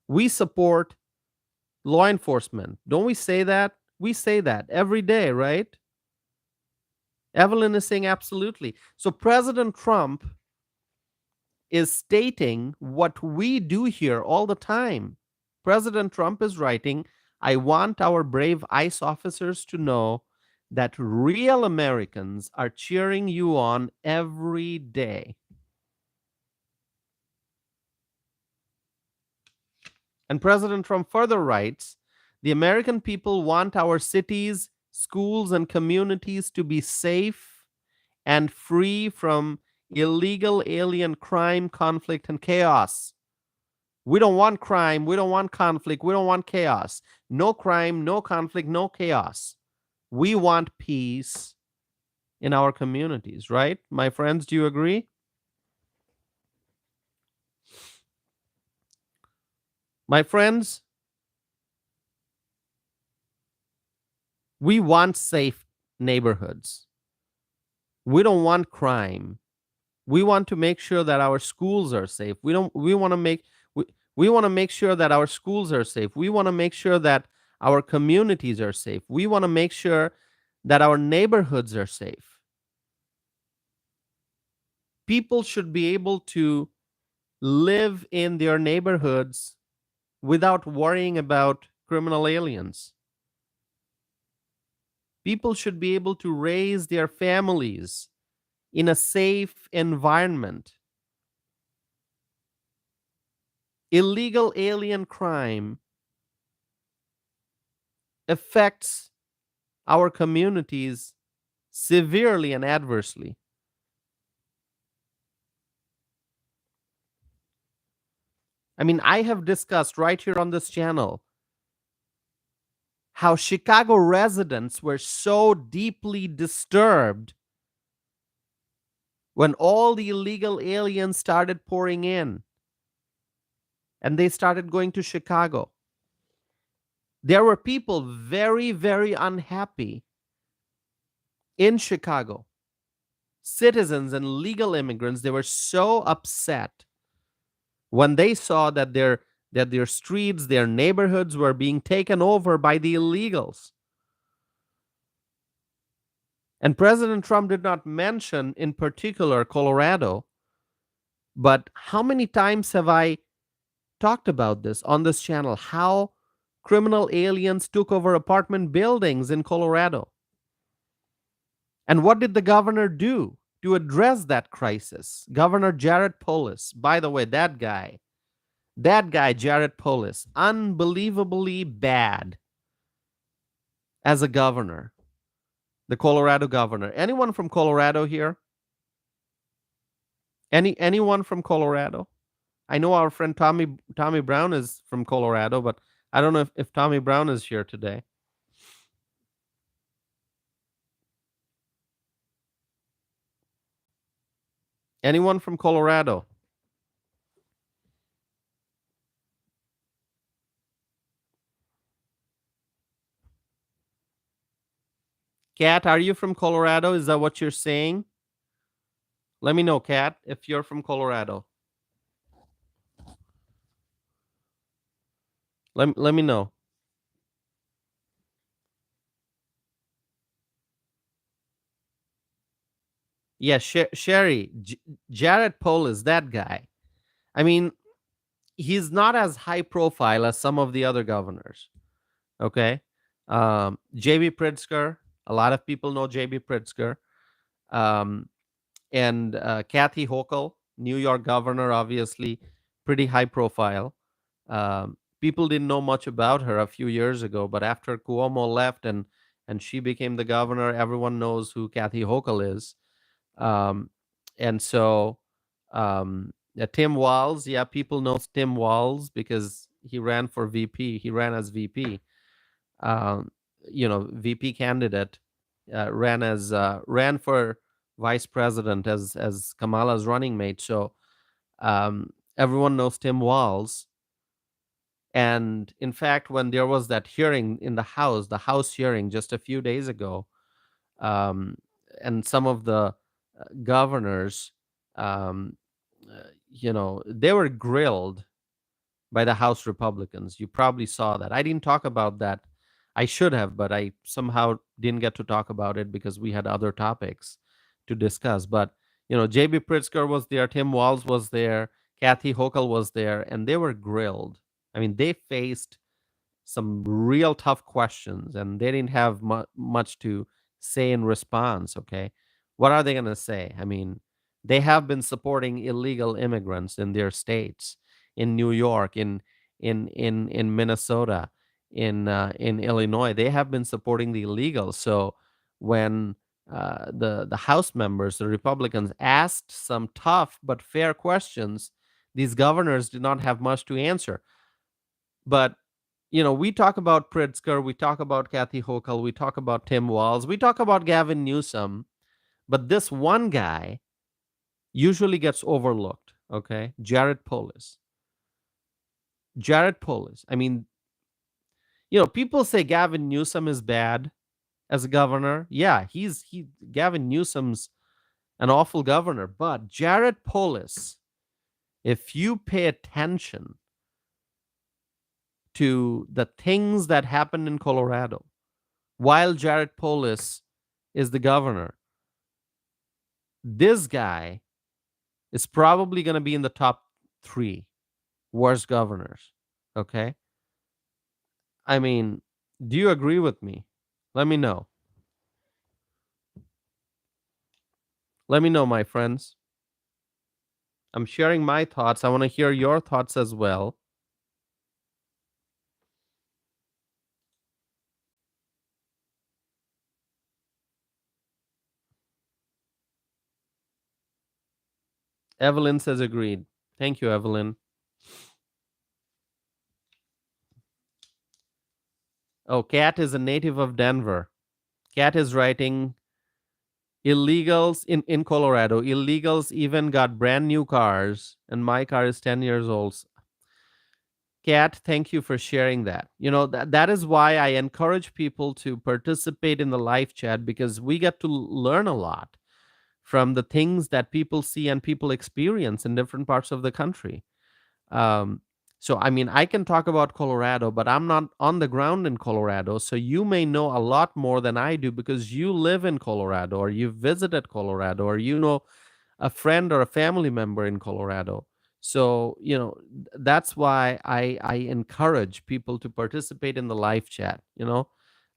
We support law enforcement. Don't we say that? We say that every day, right? Evelyn is saying absolutely. So President Trump is stating what we do here all the time. President Trump is writing, I want our brave ICE officers to know that real Americans are cheering you on every day. And President Trump further writes, the American people want our cities, schools, and communities to be safe and free from illegal alien crime, conflict, and chaos. We don't want crime. We don't want conflict. We don't want chaos. No crime, no conflict, no chaos. We want peace in our communities, right? My friends, do you agree? My friends, we want safe neighborhoods. We don't want crime. We want to make sure that our schools are safe. We want to make we want to make sure that our schools are safe. We want to make sure that our communities are safe. We want to make sure that our neighborhoods are safe. People should be able to live in their neighborhoods without worrying about criminal aliens. People should be able to raise their families in a safe environment. Illegal alien crime affects our communities severely and adversely. I mean, I have discussed right here on this channel how Chicago residents were so deeply disturbed when all the illegal aliens started pouring in and they started going to Chicago. There were people very, very unhappy in Chicago. Citizens and legal immigrants, they were so upset when they saw that their streets, their neighborhoods were being taken over by the illegals. And President Trump did not mention in particular Colorado, but how many times have I talked about this on this channel? How criminal aliens took over apartment buildings in Colorado. And what did the governor do to address that crisis? Governor Jared Polis, by the way, that guy, Jared Polis, unbelievably bad as a governor, the Colorado governor. Anyone from Colorado here? Anyone from Colorado? I know our friend Tommy Brown is from Colorado, but I don't know if Tommy Brown is here today. Anyone from Colorado? Kat, are you from Colorado? Is that what you're saying? Let me know, Kat, if you're from Colorado. Let me know. Yeah, Sherry, Jared Polis, that guy. I mean, he's not as high profile as some of the other governors. Okay. JB Pritzker, a lot of people know JB Pritzker. Um, and Kathy Hochul, New York governor, obviously pretty high profile. People didn't know much about her a few years ago, but after Cuomo left and she became the governor, everyone knows who Kathy Hochul is. Um, and so Tim Walz, yeah, people know Tim Walz because he ran for VP. He ran as VP. Um, VP candidate, ran for vice president as Kamala's running mate. So everyone knows Tim Walz. And in fact, when there was that hearing in the House hearing just a few days ago, um, and some of the governors, um, they were grilled by the House Republicans. You probably saw that. I didn't talk about that. I should have, but I somehow didn't get to talk about it because we had other topics to discuss. But, JB Pritzker was there, Tim Walz was there, Kathy Hochul was there, and they were grilled. I mean, they faced some real tough questions and they didn't have much to say in response. Okay, what are they going to say? I mean, they have been supporting illegal immigrants in their states, in New York, in Minnesota, in Illinois. They have been supporting the illegals. So when the House members, the Republicans, asked some tough but fair questions, these governors did not have much to answer. But we talk about Pritzker, we talk about Kathy Hochul, we talk about Tim Walz, we talk about Gavin Newsom, but this one guy usually gets overlooked. Okay, Jared Polis. Jared Polis. I mean, people say Gavin Newsom is bad as a governor. Yeah, Gavin Newsom's an awful governor, but Jared Polis, if you pay attention to the things that happened in Colorado while Jared Polis is the governor, this guy is probably going to be in the top 3 worst governors. Okay. I mean, do you agree with me? Let me know. Let me know, my friends. I'm sharing my thoughts. I want to hear your thoughts as well. Evelyn says agreed. Thank you, Evelyn. Oh, Kat is a native of Denver. Kat is writing illegals in Colorado. Illegals even got brand new cars, and my car is 10 years old. Kat, thank you for sharing that. That is why I encourage people to participate in the live chat, because we get to learn a lot from the things that people see and people experience in different parts of the country. Um, so, I mean, I can talk about Colorado, but I'm not on the ground in Colorado. So you may know a lot more than I do because you live in Colorado, or you've visited Colorado, or a friend or a family member in Colorado. So, that's why I encourage people to participate in the live chat.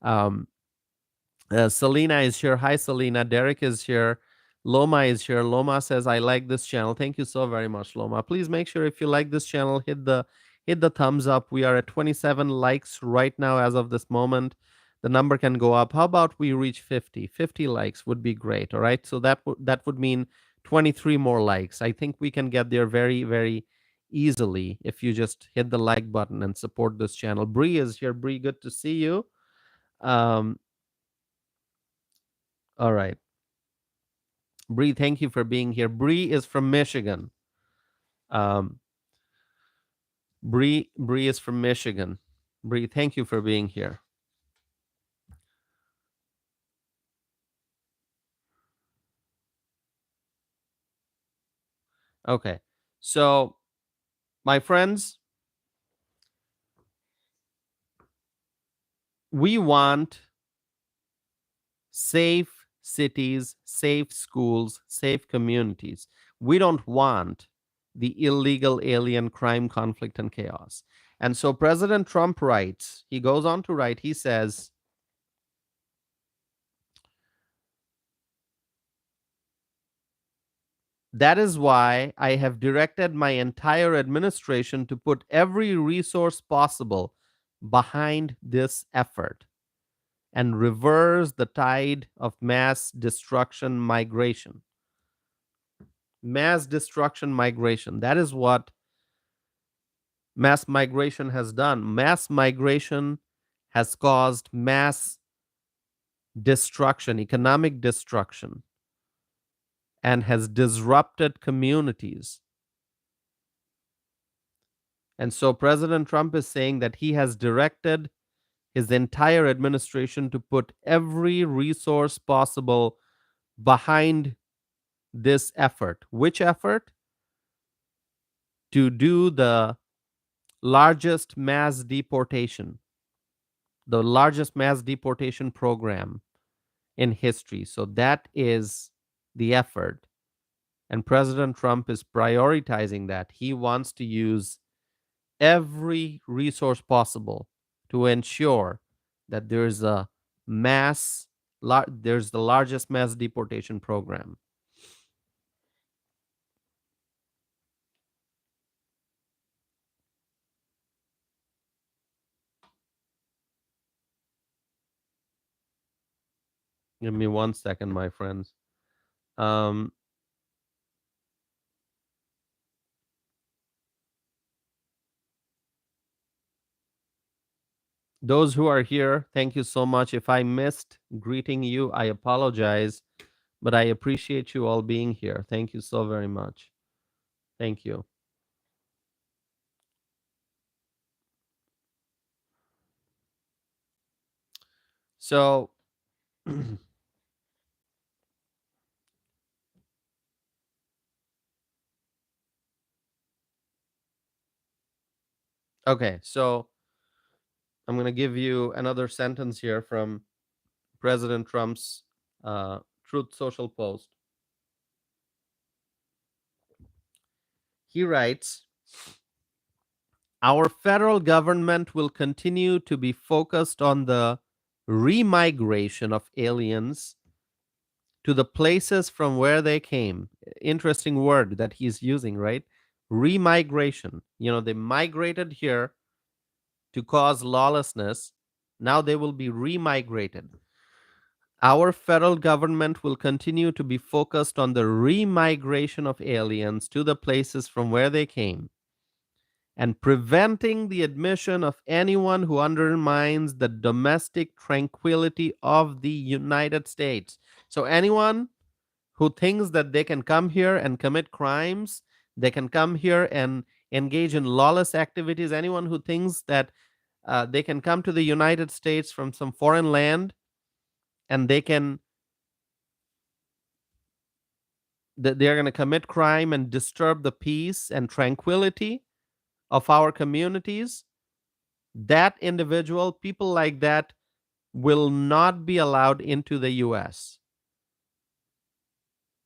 Um, Selena is here. Hi, Selena. Derek is here. Loma is here. Loma says, "I like this channel." Thank you so very much, Loma. Please make sure, if you like this channel, hit the thumbs up. We are at 27 likes right now as of this moment. The number can go up. How about we reach 50? 50 likes would be great. All right. So that would mean 23 more likes. I think we can get there very, very easily if you just hit the like button and support this channel. Bree is here. Bree, good to see you. Um, all right. Bree, thank you for being here. Bree is from Michigan. Um, Bree is from Michigan. Bree, thank you for being here. Okay. So, my friends, we want safe cities, safe schools, safe communities. We don't want the illegal alien crime, conflict, and chaos. And so President Trump writes, he goes on to write, he says, that is why I have directed my entire administration to put every resource possible behind this effort and reverse the tide of mass destruction migration. Mass destruction migration. That is what mass migration has done. Mass migration has caused mass destruction, economic destruction, and has disrupted communities. And so President Trump is saying that he has directed his entire administration to put every resource possible behind this effort. Which effort? To do the largest mass deportation, the largest mass deportation program in history. So that is the effort. And President Trump is prioritizing that. He wants to use every resource possible to ensure that there's a there's the largest mass deportation program. Give me 1 second, my friends. Um, those who are here, thank you so much. If I missed greeting you, I apologize, but I appreciate you all being here. Thank you so very much. Thank you. So, okay, so I'm going to give you another sentence here from President Trump's Truth Social post. He writes, our federal government will continue to be focused on the remigration of aliens to the places from where they came. Interesting word that he's using, right? Remigration. You know, they migrated here to cause lawlessness. Now they will be remigrated. Our federal government will continue to be focused on the remigration of aliens to the places from where they came and preventing the admission of anyone who undermines the domestic tranquility of the United States. So, anyone who thinks that they can come here and commit crimes, they can come here and engage in lawless activities, anyone who thinks that they can come to the United States from some foreign land and they're going to commit crime and disturb the peace and tranquility of our communities, that individual, people like that, will not be allowed into the US.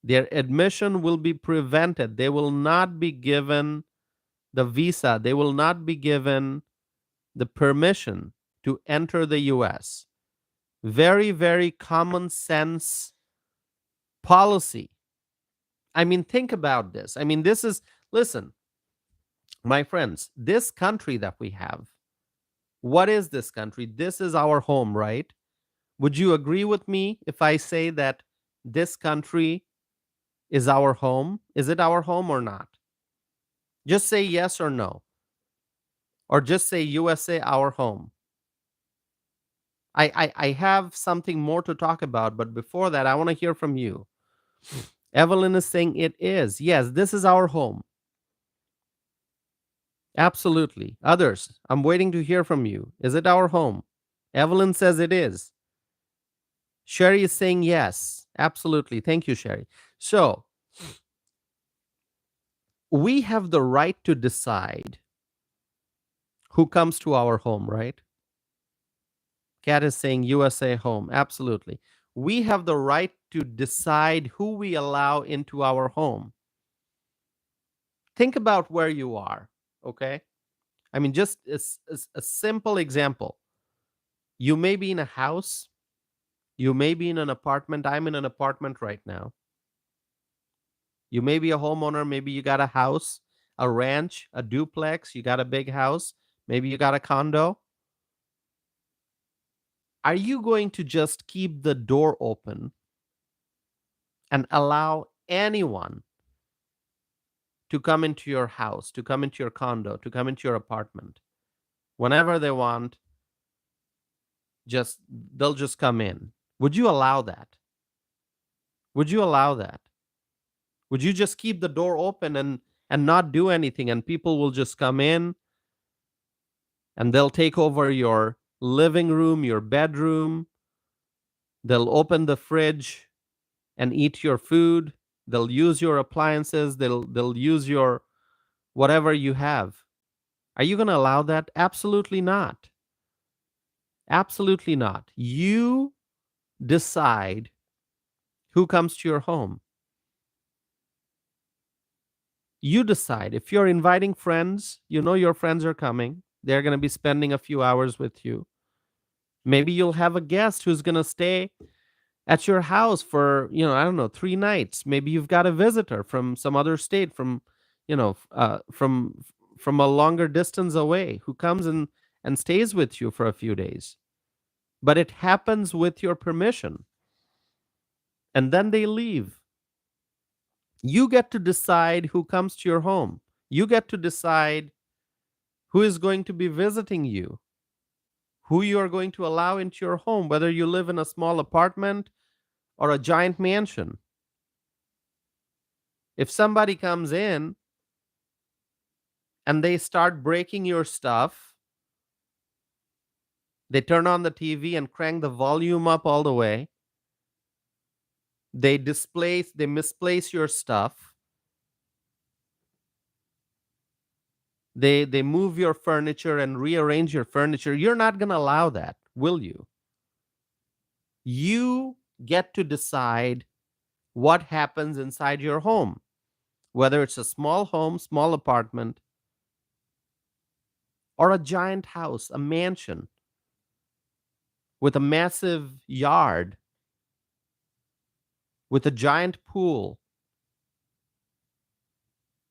Their admission will be prevented. They will not be given the visa. They will not be given the permission to enter the US. Very, very common sense policy. I mean, think about this. I mean, listen, my friends, this country that we have, what is this country? This is our home, right? Would you agree with me if I say that this country is our home? Is it our home or not? Just say yes or no, or just say USA, our home. I have something more to talk about, but before that, I want to hear from you. Evelyn is saying it is. Yes, this is our home. Absolutely. Others, I'm waiting to hear from you. Is it our home? Evelyn says it is. Sherry is saying yes. Absolutely. Thank you, Sherry. So, we have the right to decide who comes to our home, right? Kat is saying USA home. Absolutely. We have the right to decide who we allow into our home. Think about where you are, okay? I mean, just a simple example. You may be in a house, you may be in an apartment. I'm in an apartment right now. You may be a homeowner, maybe you got a house, a ranch, a duplex, you got a big house, maybe you got a condo. Are you going to just keep the door open and allow anyone to come into your house, to come into your condo, to come into your apartment? Whenever they want, they'll just come in. Would you allow that? Would you allow that? Would you just keep the door open and not do anything, and people will just come in and they'll take over your living room, your bedroom, they'll open the fridge and eat your food, they'll use your appliances, they'll use your whatever you have. Are you going to allow that? Absolutely not. Absolutely not. You decide who comes to your home. You decide. If you're inviting friends, you know your friends are coming. They're going to be spending a few hours with you. Maybe you'll have a guest who's going to stay at your house for, I don't know, 3 nights. Maybe you've got a visitor from some other state, from, from a longer distance away, who comes and stays with you for a few days. But it happens with your permission. And then they leave. You get to decide who comes to your home. You get to decide who is going to be visiting you, who you are going to allow into your home, whether you live in a small apartment or a giant mansion. If somebody comes in and they start breaking your stuff, they turn on the TV and crank the volume up all the way, they misplace your stuff, they move your furniture and rearrange your furniture, you're not going to allow that, will you? You get to decide what happens inside your home, whether it's a small home, small apartment, or a giant house, a mansion with a massive yard, with a giant pool.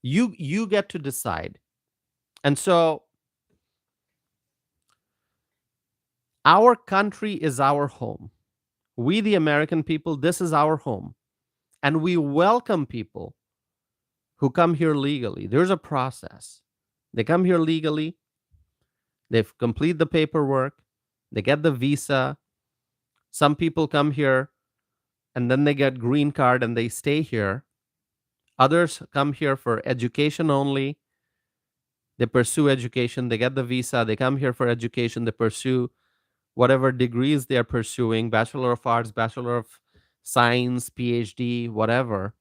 You get to decide. And so our country is our home. We, the American people, this is our home. And we welcome people who come here legally. There's a process. They come here legally. They complete the paperwork. They get the visa. Some people come here and then they get green card and they stay here. Others come here for education only. They pursue education. They get the visa. They come here for education. They pursue whatever degrees they are pursuing, Bachelor of Arts, Bachelor of Science, PhD, whatever.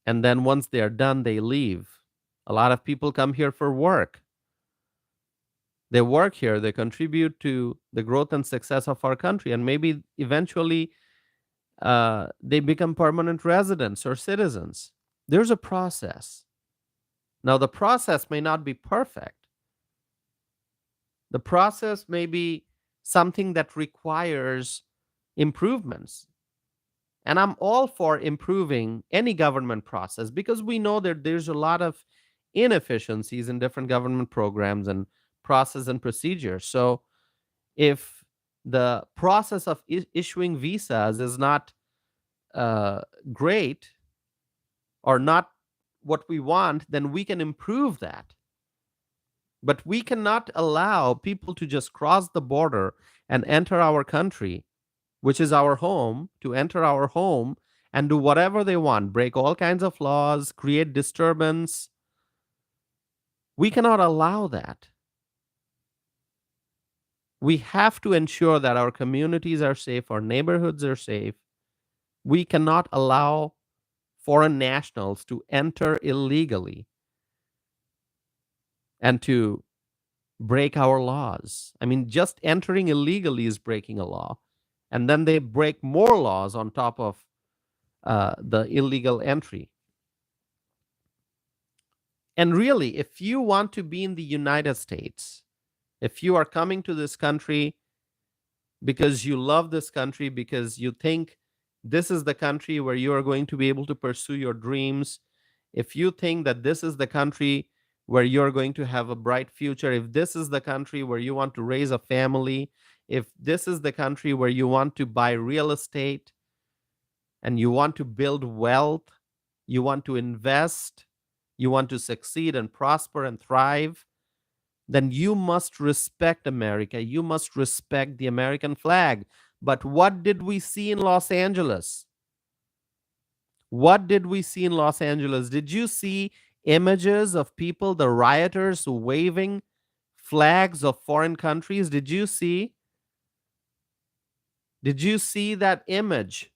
And then once they are done, they leave. A lot of people come here for work. They work here. They contribute to the growth and success of our country. And maybe eventually they become permanent residents or citizens. There's a process. Now, the process may not be perfect. The process may be something that requires improvements. And I'm all for improving any government process because we know that there's a lot of inefficiencies in different government programs and process and procedures. So if the process of issuing visas is not great or not what we want, then we can improve that. But we cannot allow people to just cross the border and enter our country, which is our home, to enter our home and do whatever they want, break all kinds of laws, create disturbance. We cannot allow that. We have to ensure that our communities are safe, our neighborhoods are safe. We cannot allow foreign nationals to enter illegally and to break our laws. I mean, just entering illegally is breaking a law. And then they break more laws on top of the illegal entry. And really, if you want to be in the United States, if you are coming to this country because you love this country, because you think this is the country where you are going to be able to pursue your dreams, if you think that this is the country where you're going to have a bright future, if this is the country where you want to raise a family, if this is the country where you want to buy real estate and you want to build wealth, you want to invest, you want to succeed and prosper and thrive, then you must respect America. You must respect the American flag. But what did we see in Los Angeles? What did we see in Los Angeles? Did you see images of people, the rioters waving flags of foreign countries? Did you see? Did you see that image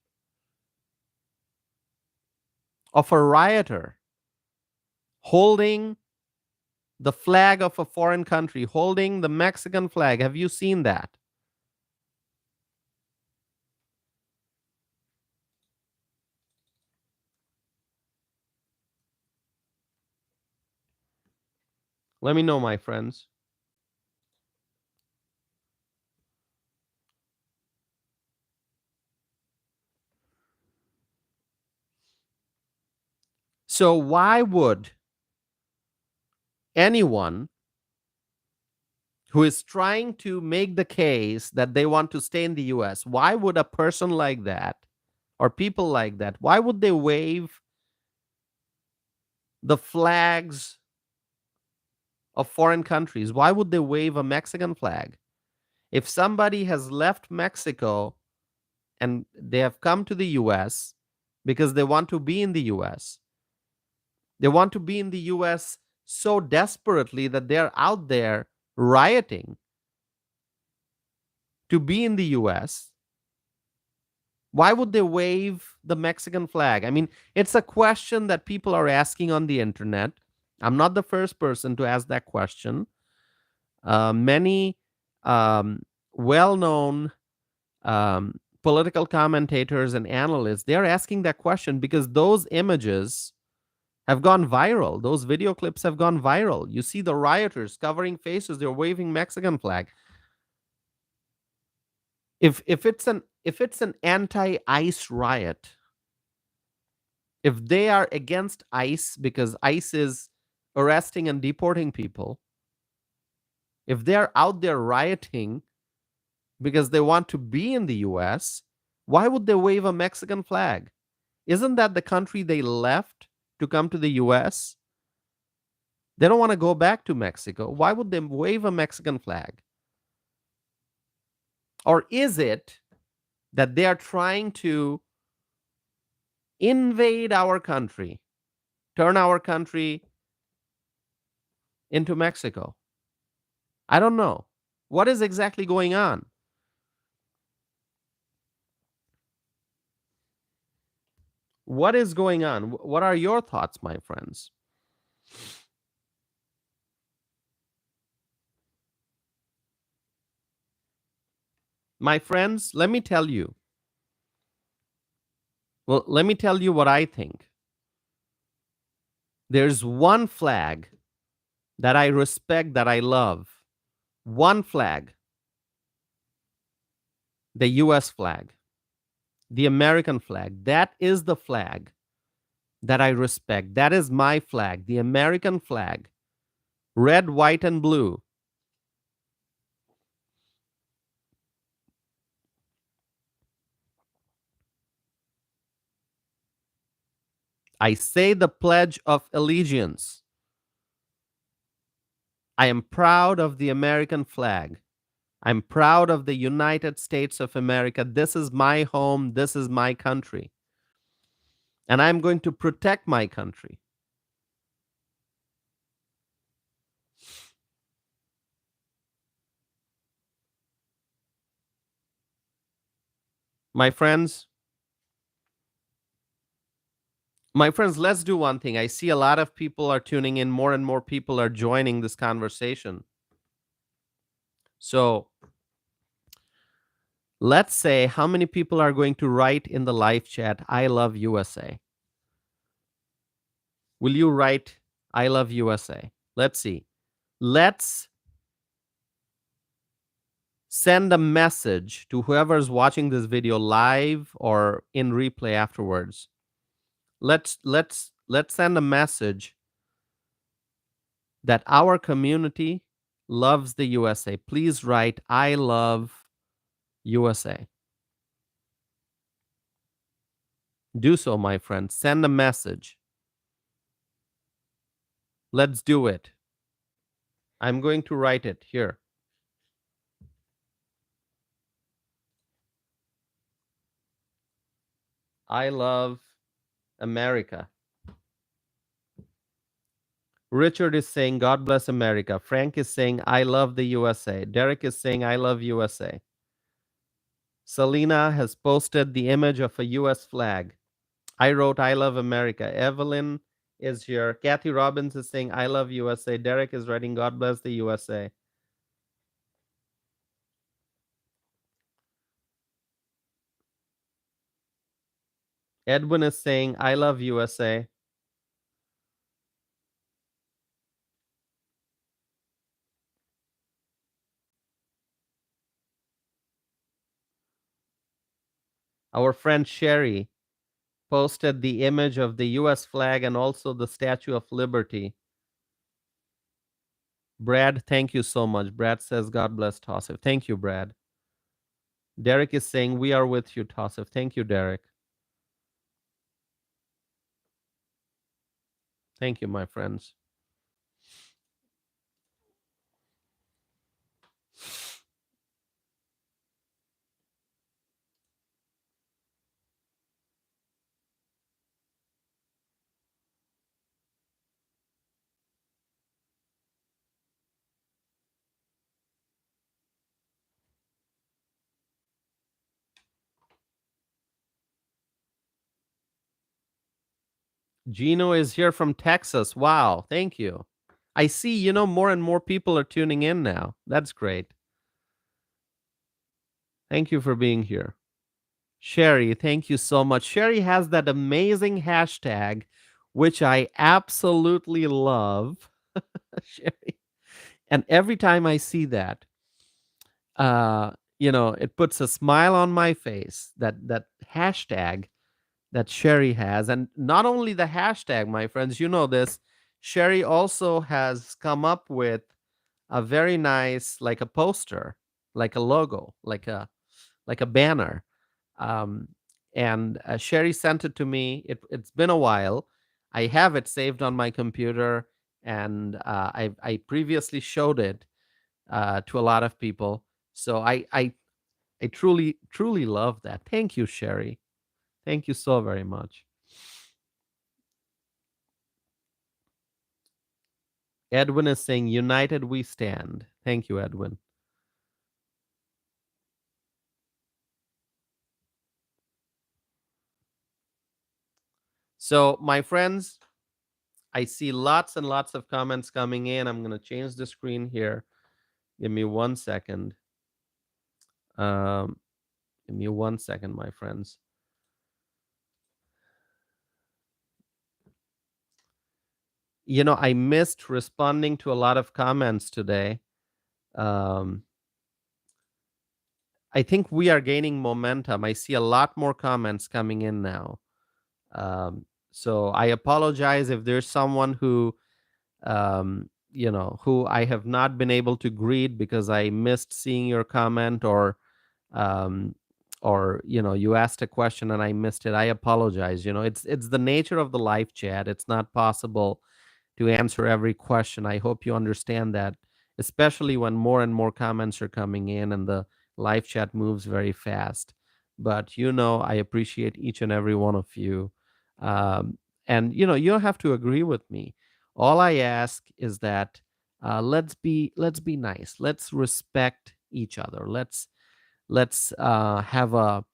of a rioter holding the flag of a foreign country, holding the Mexican flag? Have you seen that? Let me know, my friends. So why would anyone who is trying to make the case that they want to stay in the US, why would a person like that or people like that, why would they wave the flags of foreign countries? Why would they wave a Mexican flag? If somebody has left Mexico and they have come to the US because they want to be in the US, they want to be in the US so desperately that they're out there rioting to be in the US, why would they wave the Mexican flag? I mean, it's a question that people are asking on the internet. I'm not the first person to ask that question. Many well-known political commentators and analysts, they're asking that question because those images have gone viral. Those video clips have gone viral. You see the rioters covering faces, they're waving Mexican flag. If it's an anti-ICE riot, if they are against ICE because ICE is arresting and deporting people, if they're out there rioting because they want to be in the US, why would they wave a Mexican flag? Isn't that the country they left to come to the US? They don't want to go back to Mexico. Why would they wave a Mexican flag? Or is it that they are trying to invade our country, turn our country into Mexico? I don't know. What is exactly going on? What is going on? What are your thoughts, my friends? My friends, let me tell you. Well, let me tell you what I think. There's one flag that I respect, that I love. One flag. The US flag. The American flag. That is the flag that I respect. That is my flag, the American flag. Red, white, and blue. I say the Pledge of Allegiance. I am proud of the American flag. I'm proud of the United States of America. This is my home. This is my country. and I'm going to protect my country. My friends, let's do one thing. I see a lot of people are tuning in, more and more people are joining this conversation. So let's say how many people are going to write in the live chat, I love USA? Will you write, I love USA? Let's see. Let's send a message to whoever's watching this video live or in replay afterwards. Let's send a message that our community loves the USA. Please write, I love USA. Do so, my friends. Send a message. Let's do it. I'm going to write it here. I love America. Richard is saying, God bless America. Frank is saying, I love the USA. Derek is saying, I love USA. Selena has posted the image of a US flag. I wrote, I love America. Evelyn is here. Kathy Robbins is saying, I love USA. Derek is writing, God bless the USA. Edwin is saying, I love USA. Our friend Sherry posted the image of the US flag and also the Statue of Liberty. Brad, thank you so much. Brad says, God bless Tassif. Thank you, Brad. Derek is saying, we are with you, Tassif. Thank you, Derek. Thank you, my friends. Gino is here from Texas. Wow, thank you. I see, more and more people are tuning in now. That's great. Thank you for being here. Sherry, thank you so much. Sherry has that amazing hashtag, which I absolutely love. Sherry. And every time I see that, it puts a smile on my face, that hashtag that Sherry has. And not only the hashtag, my friends, you know this, Sherry also has come up with a very nice, like a poster, like a logo, like a banner. Um, and Sherry sent it to me. It's been a while. I have it saved on my computer, and I previously showed it to a lot of people. So I truly love that. Thank you, Sherry. Thank you so very much. Edwin is saying, United we stand. Thank you, Edwin. So, my friends, I see lots and lots of comments coming in. I'm going to change the screen here. Give me 1 second. Give me 1 second, my friends. I missed responding to a lot of comments today. I think we are gaining momentum. I see a lot more comments coming in now. So I apologize if there's someone who who I have not been able to greet because I missed seeing your comment, um, or you asked a question and I missed it. I apologize. It's the nature of the live chat. It's not possible to answer every question. I hope you understand that, especially when more and more comments are coming in and the live chat moves very fast. But I appreciate each and every one of you. Um, and you don't have to agree with me. All I ask is that let's be nice. Let's respect each other. Let's have a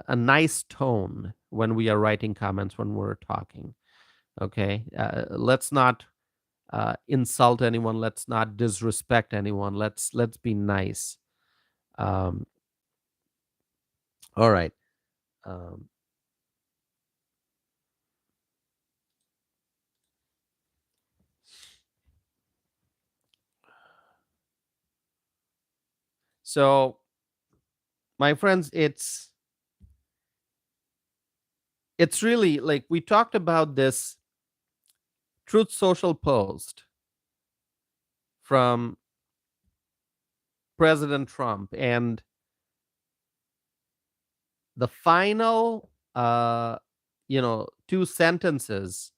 a nice tone when we are writing comments, when we're talking. Okay, let's not insult anyone. Let's not disrespect anyone. Let's be nice. Um, all right. Um, so, my friends, it's really like we talked about this Truth Social post from President Trump, and the final, two sentences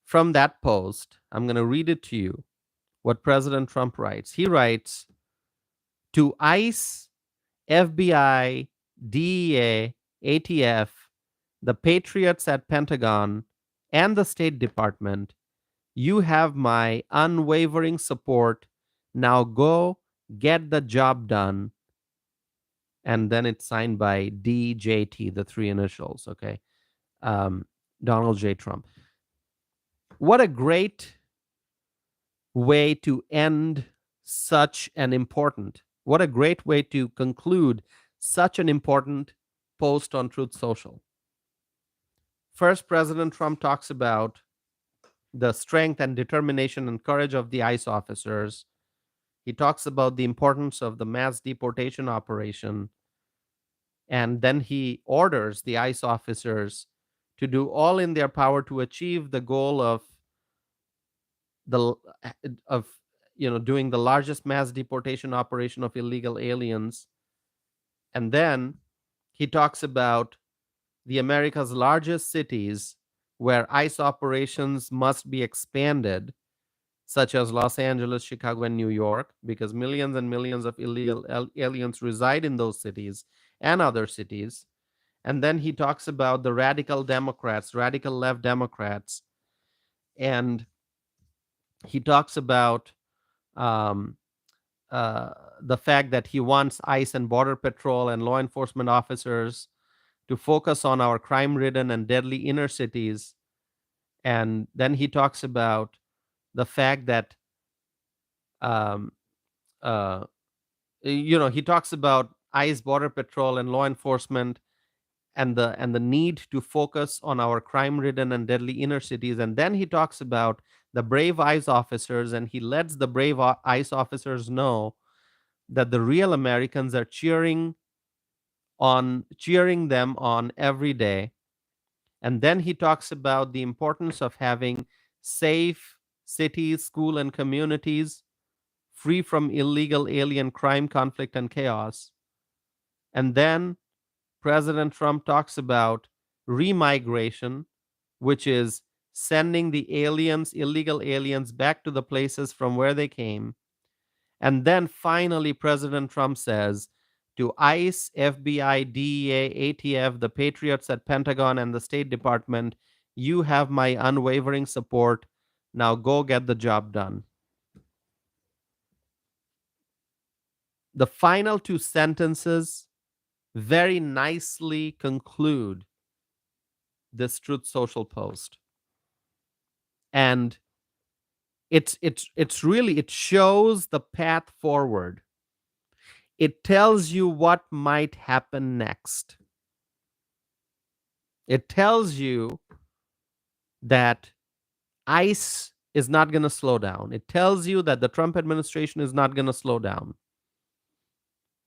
from that post. I'm going to read it to you. What President Trump writes. He writes to ICE, FBI, DEA, ATF, the Patriots at Pentagon, and the State Department. You have my unwavering support. Now go get the job done. And then it's signed by DJT, the three initials. Okay. Um, Donald J. Trump. What a great way to end such an important, what a great way to conclude such an important post on Truth Social. First, President Trump talks about the strength and determination and courage of the ICE officers. He talks about the importance of the mass deportation operation. And then he orders the ICE officers to do all in their power to achieve the goal the of doing the largest mass deportation operation of illegal aliens. And then he talks about the America's largest cities where ICE operations must be expanded, such as Los Angeles, Chicago, and New York, because millions and millions of illegal aliens reside in those cities and other cities. And then he talks about the radical Democrats, radical left Democrats, and he talks about um, uh, the fact that he wants ICE and Border Patrol and law enforcement officers to focus on our crime ridden and deadly inner cities. And then he talks about the fact that, um, uh, he talks about ICE, Border Patrol, and law enforcement and the need to focus on our crime ridden and deadly inner cities. And then he talks about the brave ICE officers, and he lets the brave ICE officers know that the real Americans are cheering them on every day. And then he talks about the importance of having safe cities, school, and communities free from illegal alien crime, conflict, and chaos. And then President Trump talks about remigration, which is sending the aliens, illegal aliens, back to the places from where they came. And then finally, President Trump says to ICE, FBI, DEA, ATF, the Patriots at Pentagon, and the State Department, you have my unwavering support. Now go get the job done. The final two sentences very nicely conclude this Truth Social post. And it's really, it shows the path forward. It tells you what might happen next. It tells you that ICE is not going to slow down. It tells you that the Trump administration is not going to slow down.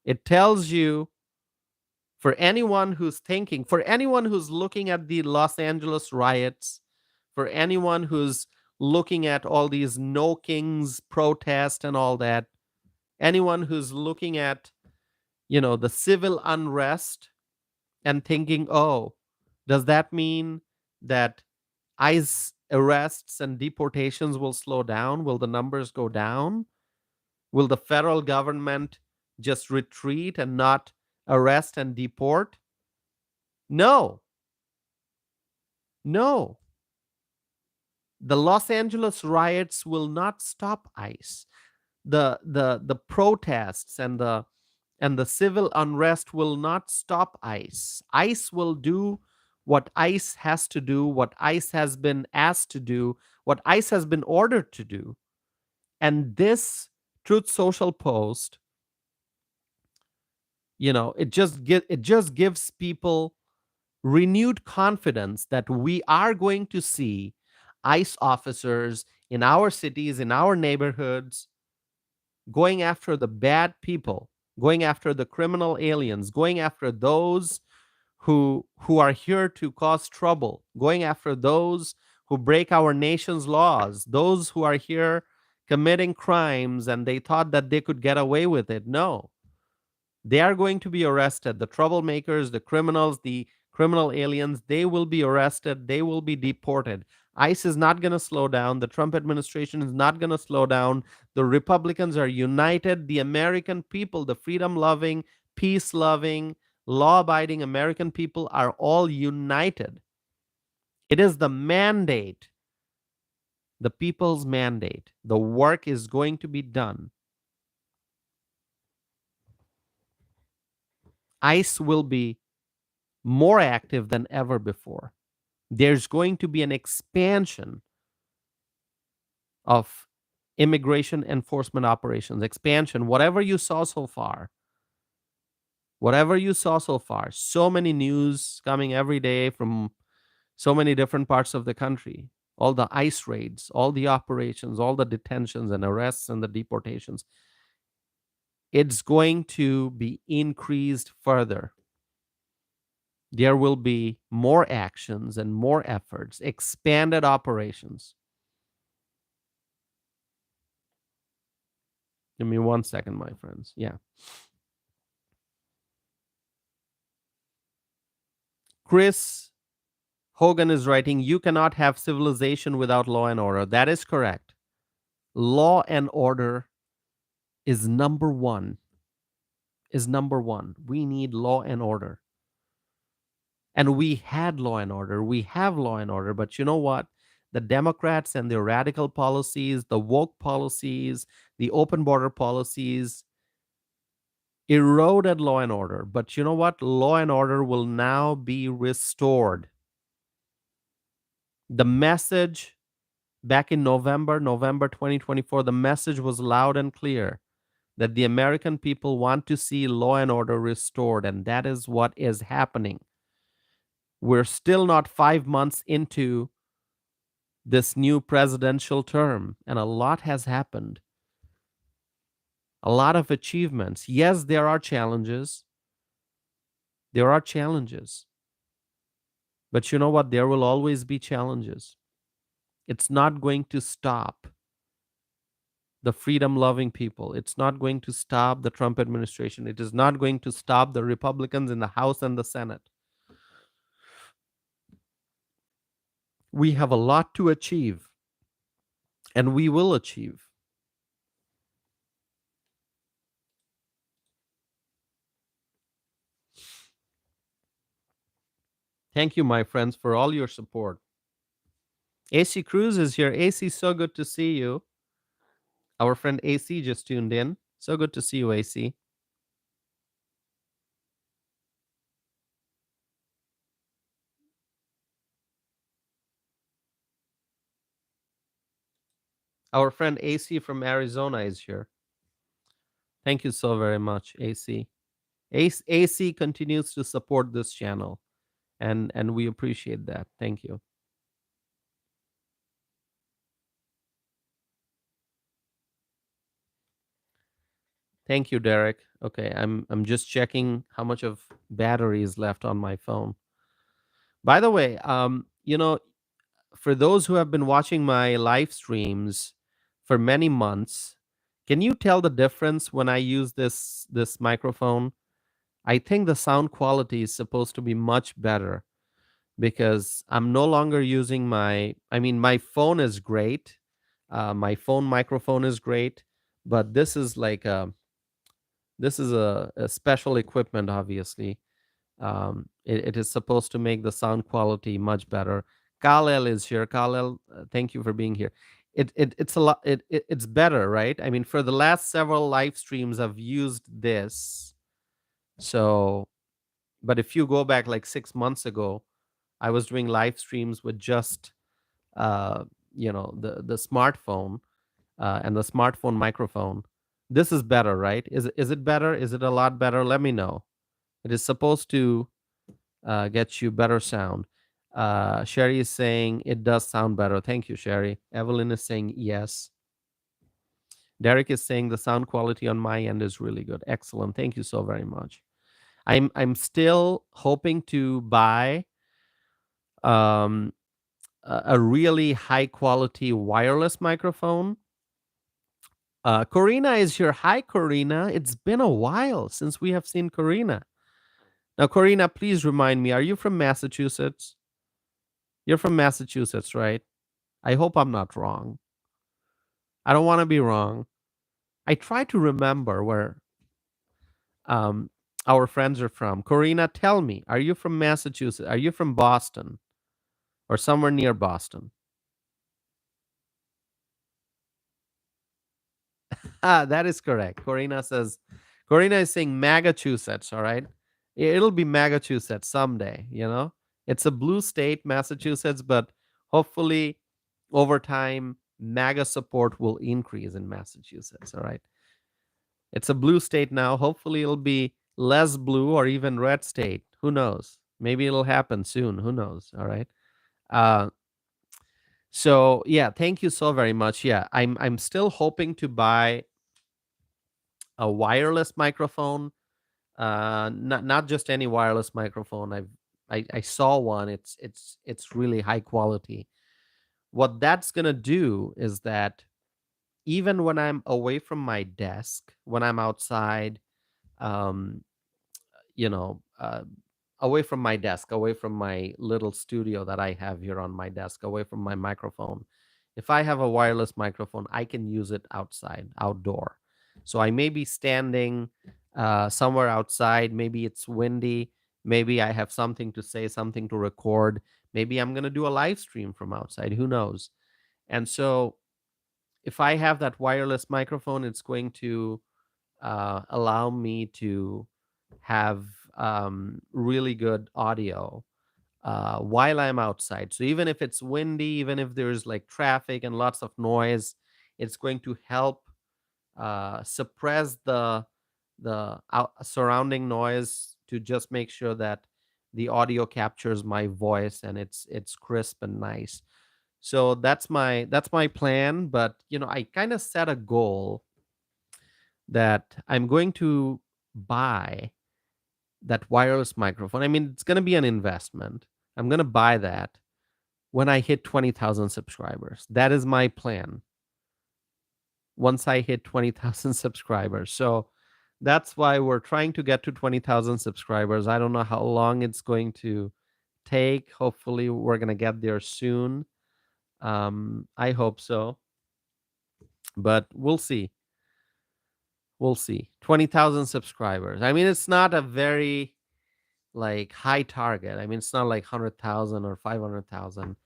It tells you, for anyone who's thinking, for anyone who's looking at the Los Angeles riots, for anyone who's looking at all these No Kings protest and all that, anyone who's looking at, the civil unrest and thinking, oh, does that mean that ICE arrests and deportations will slow down? Will the numbers go down? Will the federal government just retreat and not arrest and deport? No, no. The Los Angeles riots will not stop ICE. The protests and the civil unrest will not stop ICE. ICE will do what ICE has to do, what ICE has been asked to do, what ICE has been ordered to do. And this Truth Social post, it just gives people renewed confidence that we are going to see ICE officers in our cities, in our neighborhoods, going after the bad people, going after the criminal aliens, going after those who are here to cause trouble, going after those who break our nation's laws, those who are here committing crimes and they thought that they could get away with it. No, they are going to be arrested. The troublemakers, the criminals, the criminal aliens, they will be arrested. They will be deported. ICE is not going to slow down. The Trump administration is not going to slow down. The Republicans are united. The American people, the freedom loving, peace loving, law abiding American people are all united. It is the mandate, the people's mandate. The work is going to be done. ICE will be more active than ever before. There's going to be an expansion of immigration enforcement operations, expansion, whatever you saw so far. Whatever you saw so far, so many news coming every day from so many different parts of the country, all the ICE raids, all the operations, all the detentions and arrests and the deportations. It's going to be increased further. There will be more actions and more efforts, expanded operations. Give me 1 second, my friends. Yeah. Chris Hogan is writing, you cannot have civilization without law and order. That is correct. Law and order is number one. We need law and order. And we had law and order. We have law and order. But you know what? The Democrats and their radical policies, the woke policies, the open border policies eroded law and order. But you know what? Law and order will now be restored. The message back in November 2024, the message was loud and clear that the American people want to see law and order restored, and that is what is happening. We're still not 5 months into this new presidential term, and a lot has happened. A lot of achievements. Yes, there are challenges. There are challenges. But you know what? There will always be challenges. It's not going to stop the freedom-loving people. It's not going to stop the Trump administration. It is not going to stop the Republicans in the House and the Senate. We have a lot to achieve, and we will achieve. Thank you, my friends, for all your support. AC Cruz is here. AC, so good to see you. Our friend AC just tuned in. So good to see you, AC. Our friend AC from Arizona is here. Thank you so very much, AC. AC continues to support this channel, and we appreciate that. Thank you. Thank you, Derek. Okay, I'm just checking how much of battery is left on my phone. By the way, for those who have been watching my live streams for many months, can you tell the difference when I use this microphone? I think the sound quality is supposed to be much better because I'm no longer using my phone is great. My phone microphone is great, but this is a special equipment, obviously. It is supposed to make the sound quality much better. Kalel is here. Kalel, thank you for being here. It's a lot. It's better, right? I mean, for the last several live streams, I've used this. So, but if you go back like 6 months ago, I was doing live streams with just uh, the smartphone and the smartphone microphone. This is better, right? Is it better? Is it a lot better? Let me know. It is supposed to get you better sound. Sherry is saying it does sound better. Thank you, Sherry. Evelyn is saying yes. Derek is saying the sound quality on my end is really good. Excellent. Thank you so very much. I'm still hoping to buy um, a really high quality wireless microphone. Corina is here. Hi, Corina. It's been a while since we have seen Corina. Now, Corina, please remind me, are you from Massachusetts? You're from Massachusetts, right? I hope I'm not wrong. I don't want to be wrong. I try to remember where um, our friends are from. Corina, tell me, are you from Massachusetts? Are you from Boston or somewhere near Boston? That is correct. Corina is saying Massachusetts, all right? It'll be Massachusetts someday, you know? It's a blue state, Massachusetts, but hopefully over time, MAGA support will increase in Massachusetts, all right? It's a blue state now. Hopefully it'll be less blue or even red state. Who knows? Maybe it'll happen soon. Who knows? All right. Uh, so yeah, thank you so very much. Yeah, I'm still hoping to buy a wireless microphone. Not just any wireless microphone. I saw one. It's really high quality. What that's gonna do is that even when I'm away from my desk, when I'm outside, um, you know, away from my desk, away from my little studio that I have here on my desk, away from my microphone. If I have a wireless microphone, I can use it outside, outdoor. So I may be standing somewhere outside. Maybe it's windy. Maybe I have something to say, something to record. Maybe I'm going to do a live stream from outside. Who knows? And so if I have that wireless microphone, it's going to allow me to have really good audio while I'm outside. So even if it's windy, even if there's like traffic and lots of noise, it's going to help suppress the surrounding noise to just make sure that the audio captures my voice and it's crisp and nice. So that's my plan. But I kind of set a goal that I'm going to buy that wireless microphone. I mean, it's going to be an investment. I'm going to buy that when I hit 20,000 subscribers. That is my plan. Once I hit 20,000 subscribers. So that's why we're trying to get to 20,000 subscribers. I don't know how long it's going to take. Hopefully, we're going to get there soon. I hope so. But we'll see. We'll see. 20,000 subscribers. I mean, it's not a very like high target. I mean, it's not like 100,000 or 500,000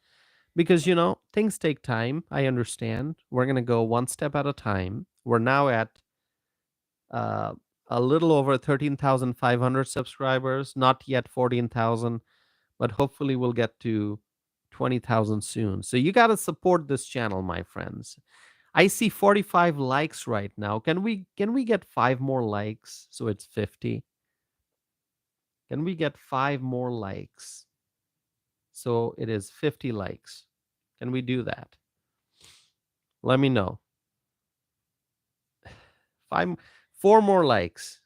because things take time. I understand. We're going to go one step at a time. We're now at uh, a little over 13,500 subscribers, not yet 14,000, but hopefully we'll get to 20,000 soon. So you got to support this channel, my friends. I see 45 likes right now. Can we get 5 more likes so it's 50? Can we get 5 more likes? So it is 50 likes. Can we do that? Let me know. 4 more likes.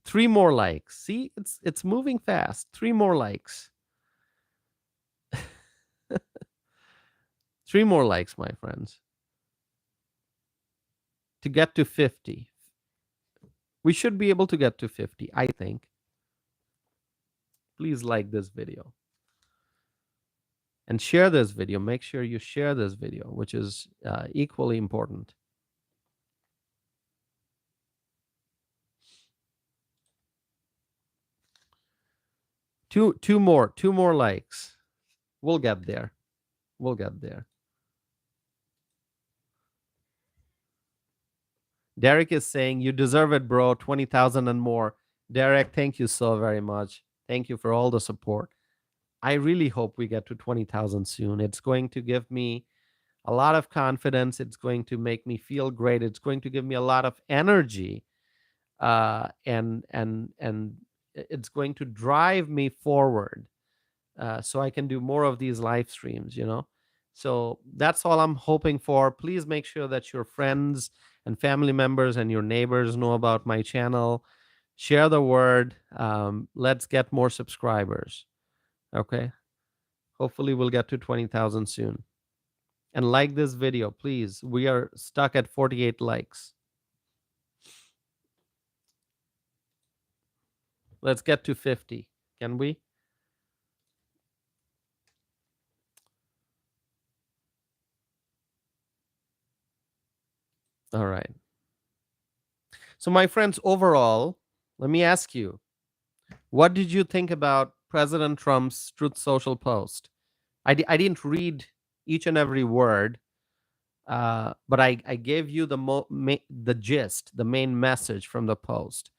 3 more likes. See, it's moving fast. 3 more likes. 3 more likes, my friends. To get to 50. We should be able to get to 50, I think. Please like this video. And share this video. Make sure you share this video, which is equally important. Two more likes. We'll get there. We'll get there. Derek is saying, you deserve it, bro. 20,000 and more. Derek, thank you so very much. Thank you for all the support. I really hope we get to 20,000 soon. It's going to give me a lot of confidence. It's going to make me feel great. It's going to give me a lot of energy. And it's going to drive me forward, so I can do more of these live streams. So that's all I'm hoping for. Please make sure that your friends and family members and your neighbors know about my channel. Share the word. Let's get more subscribers. Okay. Hopefully we'll get to 20,000 soon. And like this video, please. We are stuck at 48 likes. Let's get to 50. Can we? All right. So my friends, overall, let me ask you, what did you think about President Trump's Truth Social post? I didn't read each and every word, but I gave you the gist, the main message from the post.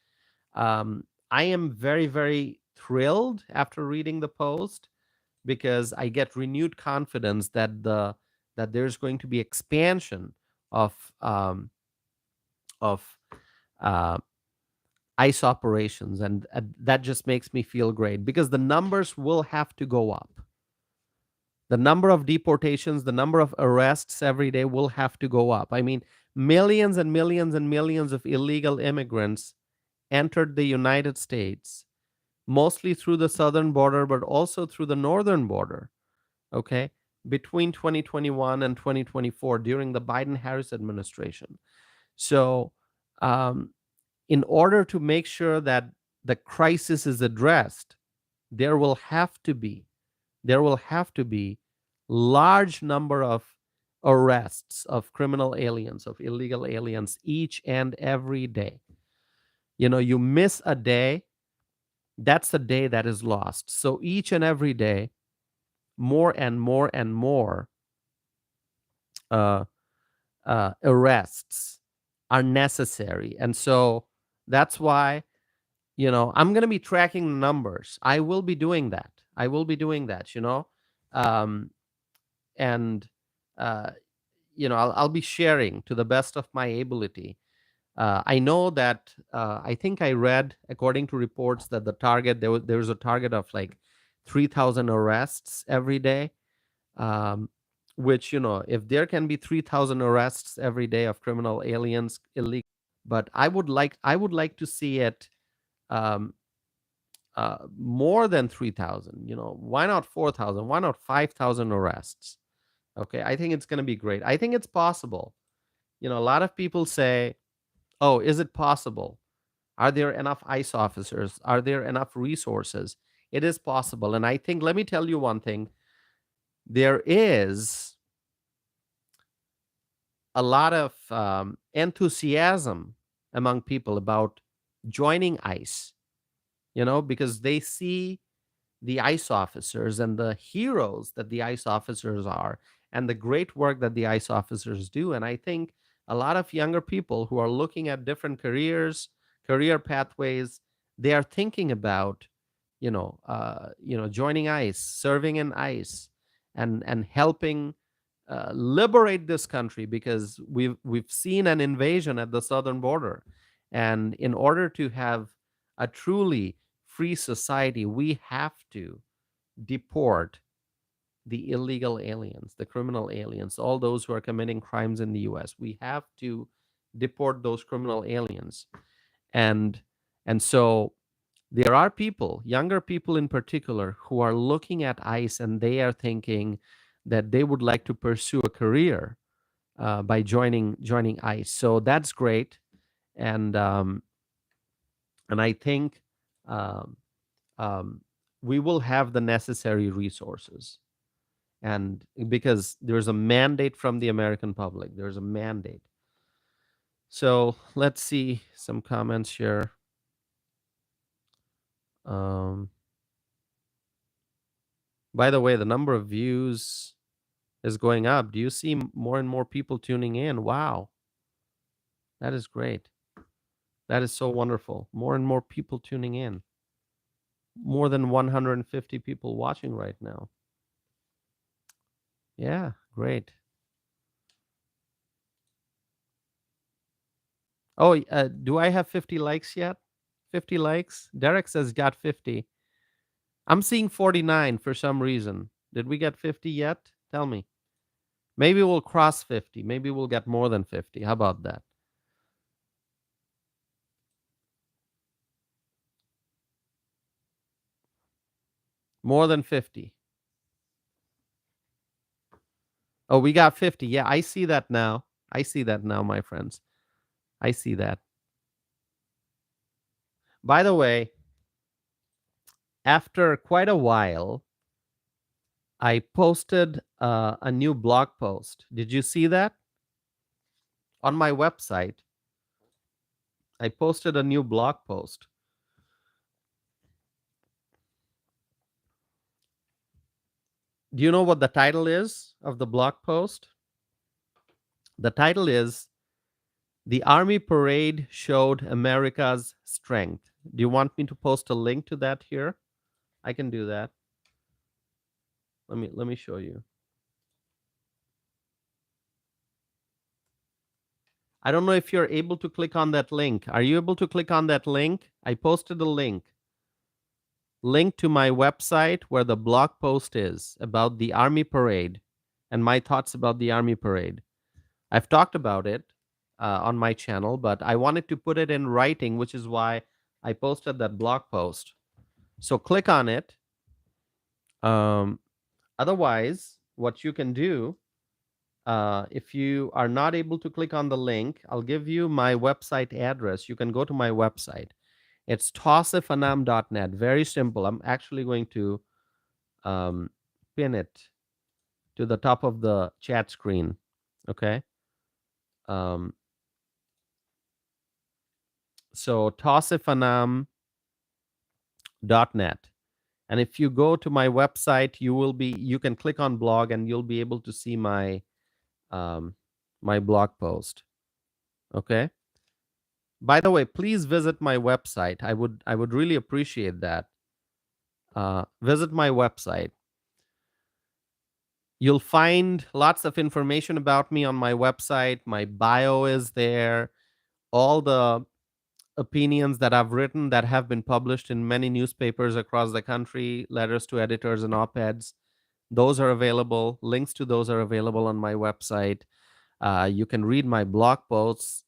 I am very, very thrilled after reading the post, because I get renewed confidence that there's going to be expansion of of uh, ICE operations, and that just makes me feel great, because the numbers will have to go up. The number of deportations, the number of arrests every day will have to go up. I mean, millions and millions and millions of illegal immigrants entered the United States, mostly through the southern border, but also through the northern border, okay, between 2021 and 2024 during the Biden-Harris administration. So, in order to make sure that the crisis is addressed, there will have to be large number of arrests of criminal aliens, of illegal aliens, each and every day. You miss a day, that's a day that is lost. So each and every day, more and more and more uh, arrests are necessary. And so that's why, I'm going to be tracking the numbers. I will be doing that. Um, and, uh, I'll be sharing to the best of my ability. I know that I think I read, according to reports, that the target, there was a target of like 3,000 arrests every day. Which, if there can be 3,000 arrests every day of criminal aliens, illegal, but I would like to see it um, more than 3,000. Why not 4,000? Why not 5,000 arrests? Okay, I think it's going to be great. I think it's possible. A lot of people say, oh, is it possible? Are there enough ICE officers? Are there enough resources? It is possible. And I think, let me tell you one thing. There is a lot of enthusiasm among people about joining ICE, because they see the ICE officers and the heroes that the ICE officers are, and the great work that the ICE officers do. And I think a lot of younger people who are looking at different career pathways, they are thinking about, joining ICE, serving in ICE, and helping liberate this country, because we've seen an invasion at the southern border, and in order to have a truly free society, we have to deport the illegal aliens, the criminal aliens, all those who are committing crimes in the US. We have to deport those criminal aliens. And so there are people, younger people in particular, who are looking at ICE, and they are thinking that they would like to pursue a career by joining ICE. So that's great. And I think um, um, we will have the necessary resources, and because there's a mandate from the American public, there's a mandate. So let's see some comments here. Um, By the way, the number of views is going up. Do you see more and more people tuning in? Wow, that is great. That is so wonderful. More and more people tuning in. More than 150 people watching right now. Yeah, great. Oh, do I have 50 likes yet? 50 likes? Derek says got 50. I'm seeing 49 for some reason. Did we get 50 yet? Tell me. Maybe we'll cross 50. Maybe we'll get more than 50. How about that? More than 50. Oh, we got 50. Yeah, I see that now. I see that now, my friends. I see that. By the way, after quite a while, I posted a new blog post. Did you see that? On my website, I posted a new blog post. Do you know what the title is of the blog post? The title is The Army Parade Showed America's Strength. Do you want me to post a link to that here? I can do that. Let me show you. I don't know if you're able to click on that link. Are you able to click on that link? I posted a link to my website where the blog post is about the Army Parade and my thoughts about the Army Parade. I've talked about it on my channel, but I wanted to put it in writing, which is why I posted that blog post. So click on it. Um, Otherwise, what you can do, if you are not able to click on the link, I'll give you my website address. You can go to my website. It's tausifanam.net. Very simple. I'm actually going to pin it to the top of the chat screen. Okay. Um, so tausifanam.net. And if you go to my website, you can click on blog and you'll be able to see um, my blog post. Okay. By the way, please visit my website. I would really appreciate that. Visit my website. You'll find lots of information about me on my website. My bio is there. All the opinions that I've written that have been published in many newspapers across the country, letters to editors and op-eds, those are available. Links to those are available on my website. You can read my blog posts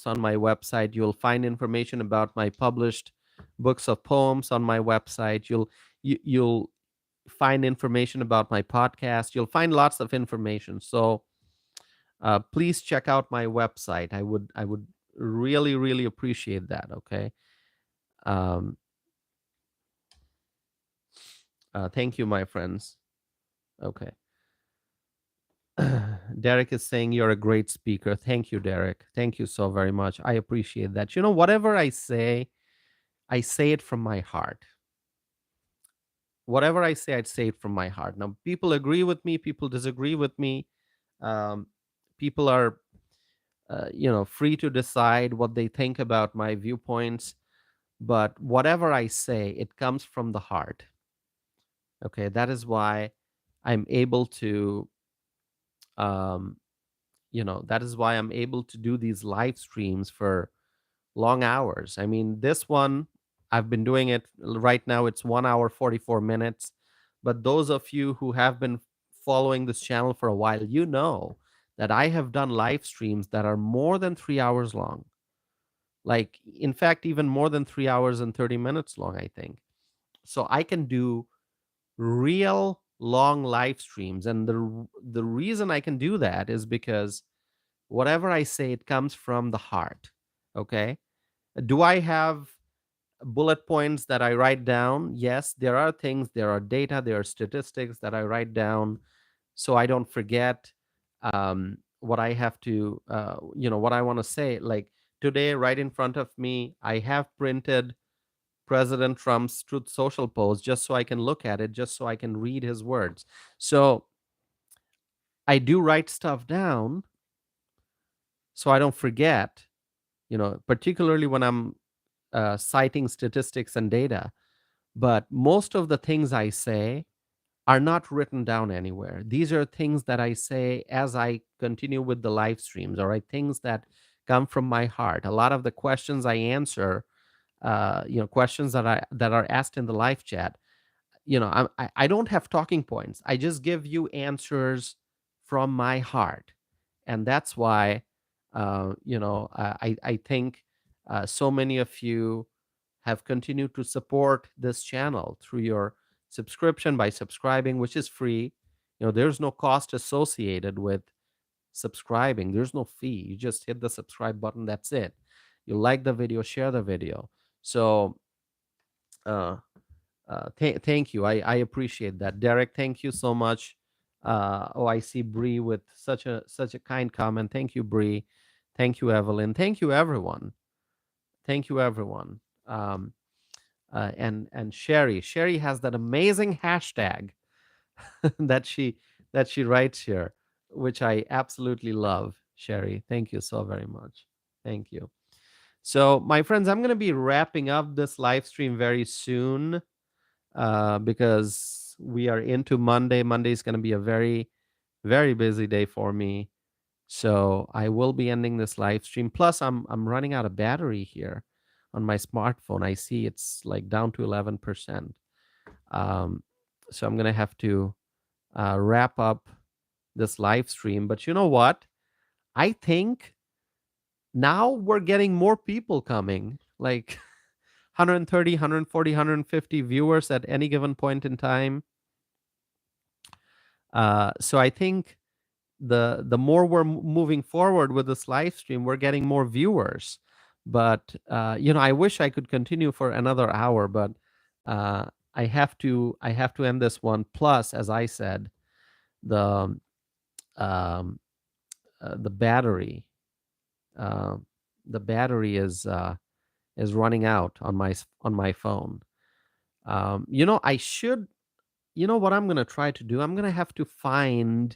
on my website. You'll find information about my published books of poems on my website. You'll find information about my podcast. You'll find lots of information. So please check out my website. I would really really appreciate that. Okay. Um, thank you, my friends. Okay. Derek is saying you're a great speaker. Thank you, Derek. Thank you so very much. I appreciate that. You know, whatever I say it from my heart. Whatever I say, I'd say it from my heart. Now, people agree with me, people disagree with me. Um, People are, free to decide what they think about my viewpoints. But whatever I say, it comes from the heart. Okay, that is why I'm able to um, that is why I'm able to do these live streams for long hours. I mean, this one, I've been doing it right now, it's 1 hour, 44 minutes. But those of you who have been following this channel for a while, you know that I have done live streams that are more than 3 hours long. Like, in fact, even more than 3 hours and 30 minutes long, I think. So I can do real long live streams. And the reason I can do that is because whatever I say, it comes from the heart. Okay. Do I have bullet points that I write down? Yes, there are things, there are data, there are statistics that I write down so I don't forget what I have to, what I want to say. Like today, right in front of me, I have printed President Trump's Truth Social post just so I can look at it, just so I can read his words. So I do write stuff down so I don't forget, particularly when I'm citing statistics and data. But most of the things I say are not written down anywhere. These are things that I say as I continue with the live streams, all right? Things that come from my heart. A lot of the questions I answer, questions that are asked in the live chat, I don't have talking points. I just give you answers from my heart, and that's why, I think so many of you have continued to support this channel through your subscription by subscribing, which is free. There's no cost associated with subscribing. There's no fee. You just hit the subscribe button. That's it. You like the video, share the video. So, uh, thank you. I appreciate that, Derek. Thank you so much. I see Bree with such a kind comment. Thank you, Bree. Thank you, Evelyn. Thank you, everyone. Thank you, everyone. And Sherry. Sherry has that amazing hashtag that she writes here, which I absolutely love. Sherry, thank you so very much. Thank you. So, my friends, I'm going to be wrapping up this live stream very soon because we are into Monday. Monday is going to be a very, very busy day for me. So I will be ending this live stream. Plus, I'm running out of battery here on my smartphone. I see it's like down to 11%. So I'm going to have to wrap up this live stream. But you know what? I think now we're getting more people coming, like 130, 140, 150 viewers at any given point in time. So I think the more we're moving forward with this live stream, we're getting more viewers. But I wish I could continue for another hour, but I have to end this one. Plus, as I said, the the battery the battery is running out on my phone. I should. What I'm gonna try to do? I'm gonna have to find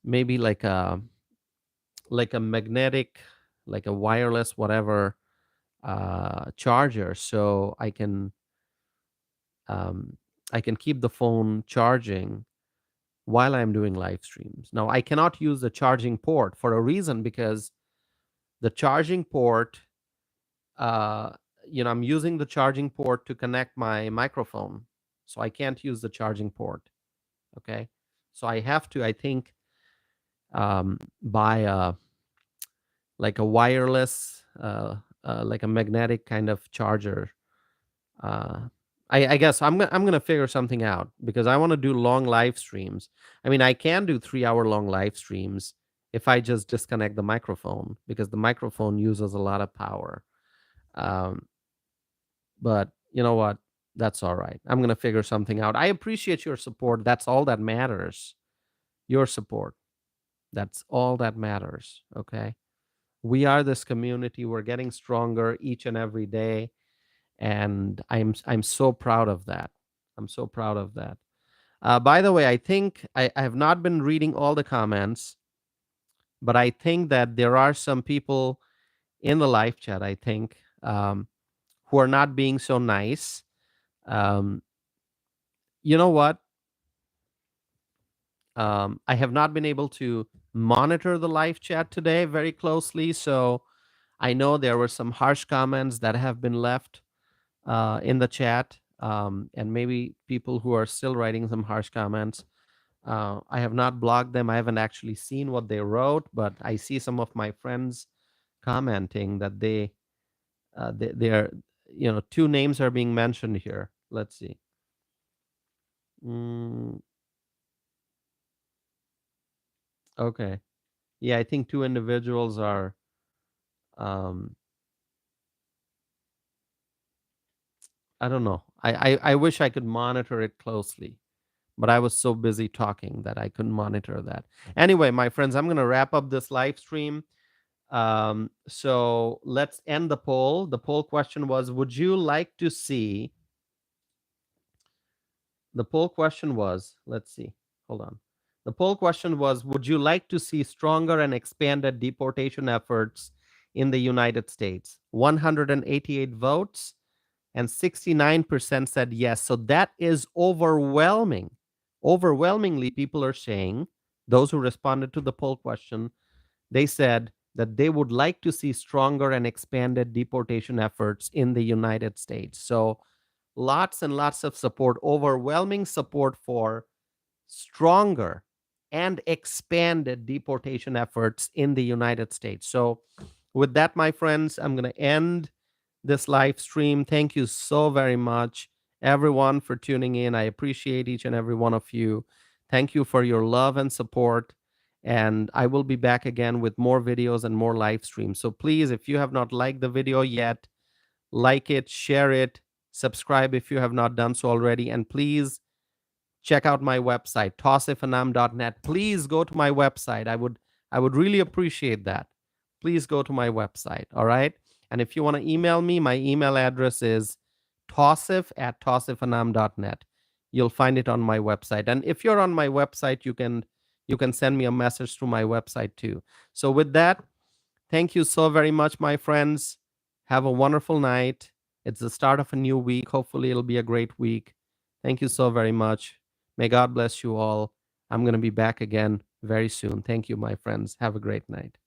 maybe like a magnetic, like a wireless, whatever charger, so I can keep the phone charging while I'm doing live streams. Now, I cannot use the charging port for a reason, because the charging port, uh, I'm using the charging port to connect my microphone, so I can't use the charging port. Okay, so I have to, I think, buy a wireless, like a magnetic kind of charger. Uh, I guess I'm gonna figure something out, because I want to do long live streams. I mean, I can do 3-hour long live streams if I just disconnect the microphone, because the microphone uses a lot of power. Um, but you know what? That's all right. I'm gonna figure something out. I appreciate your support. That's all that matters. Your support. That's all that matters. Okay. We are this community. We're getting stronger each and every day, and I'm so proud of that. I'm so proud of that. By the way, I think I have not been reading all the comments, but I think that there are some people in the live chat, I think, who are not being so nice. Um, you know what? I have not been able to monitor the live chat today very closely, so I know there were some harsh comments that have been left in the chat, and maybe people who are still writing some harsh comments. I have not blocked them. I haven't actually seen what they wrote, but I see some of my friends commenting that they are, two names are being mentioned here. Let's see. Mm, okay. Yeah, I think two individuals are. Um, I don't know. I wish I could monitor it closely, but I was so busy talking that I couldn't monitor that. Anyway, my friends, I'm going to wrap up this live stream. So let's end the poll. The poll question was, would you like to see, the poll question was, let's see, hold on. The poll question was, would you like to see stronger and expanded deportation efforts in the United States? 188 votes and 69% said yes. So that is overwhelming. Overwhelmingly, people are saying, those who responded to the poll question, they said that they would like to see stronger and expanded deportation efforts in the United States. So lots and lots of support, overwhelming support for stronger and expanded deportation efforts in the United States. So with that, my friends, I'm going to end this live stream. Thank you so very much, everyone, for tuning in. I appreciate each and every one of you. Thank you for your love and support. And I will be back again with more videos and more live streams. So please, if you have not liked the video yet, like it, share it, subscribe if you have not done so already. And please check out my website, tausifanam.net. Please go to my website. I would really appreciate that. Please go to my website. All right. And if you want to email me, my email address is tausif@tausifanam.net. You'll find it on my website. And if you're on my website, you can send me a message through my website too. So with that, thank you so very much, my friends. Have a wonderful night. It's the start of a new week. Hopefully it'll be a great week. Thank you so very much. May God bless you all. I'm going to be back again very soon. Thank you, my friends. Have a great night.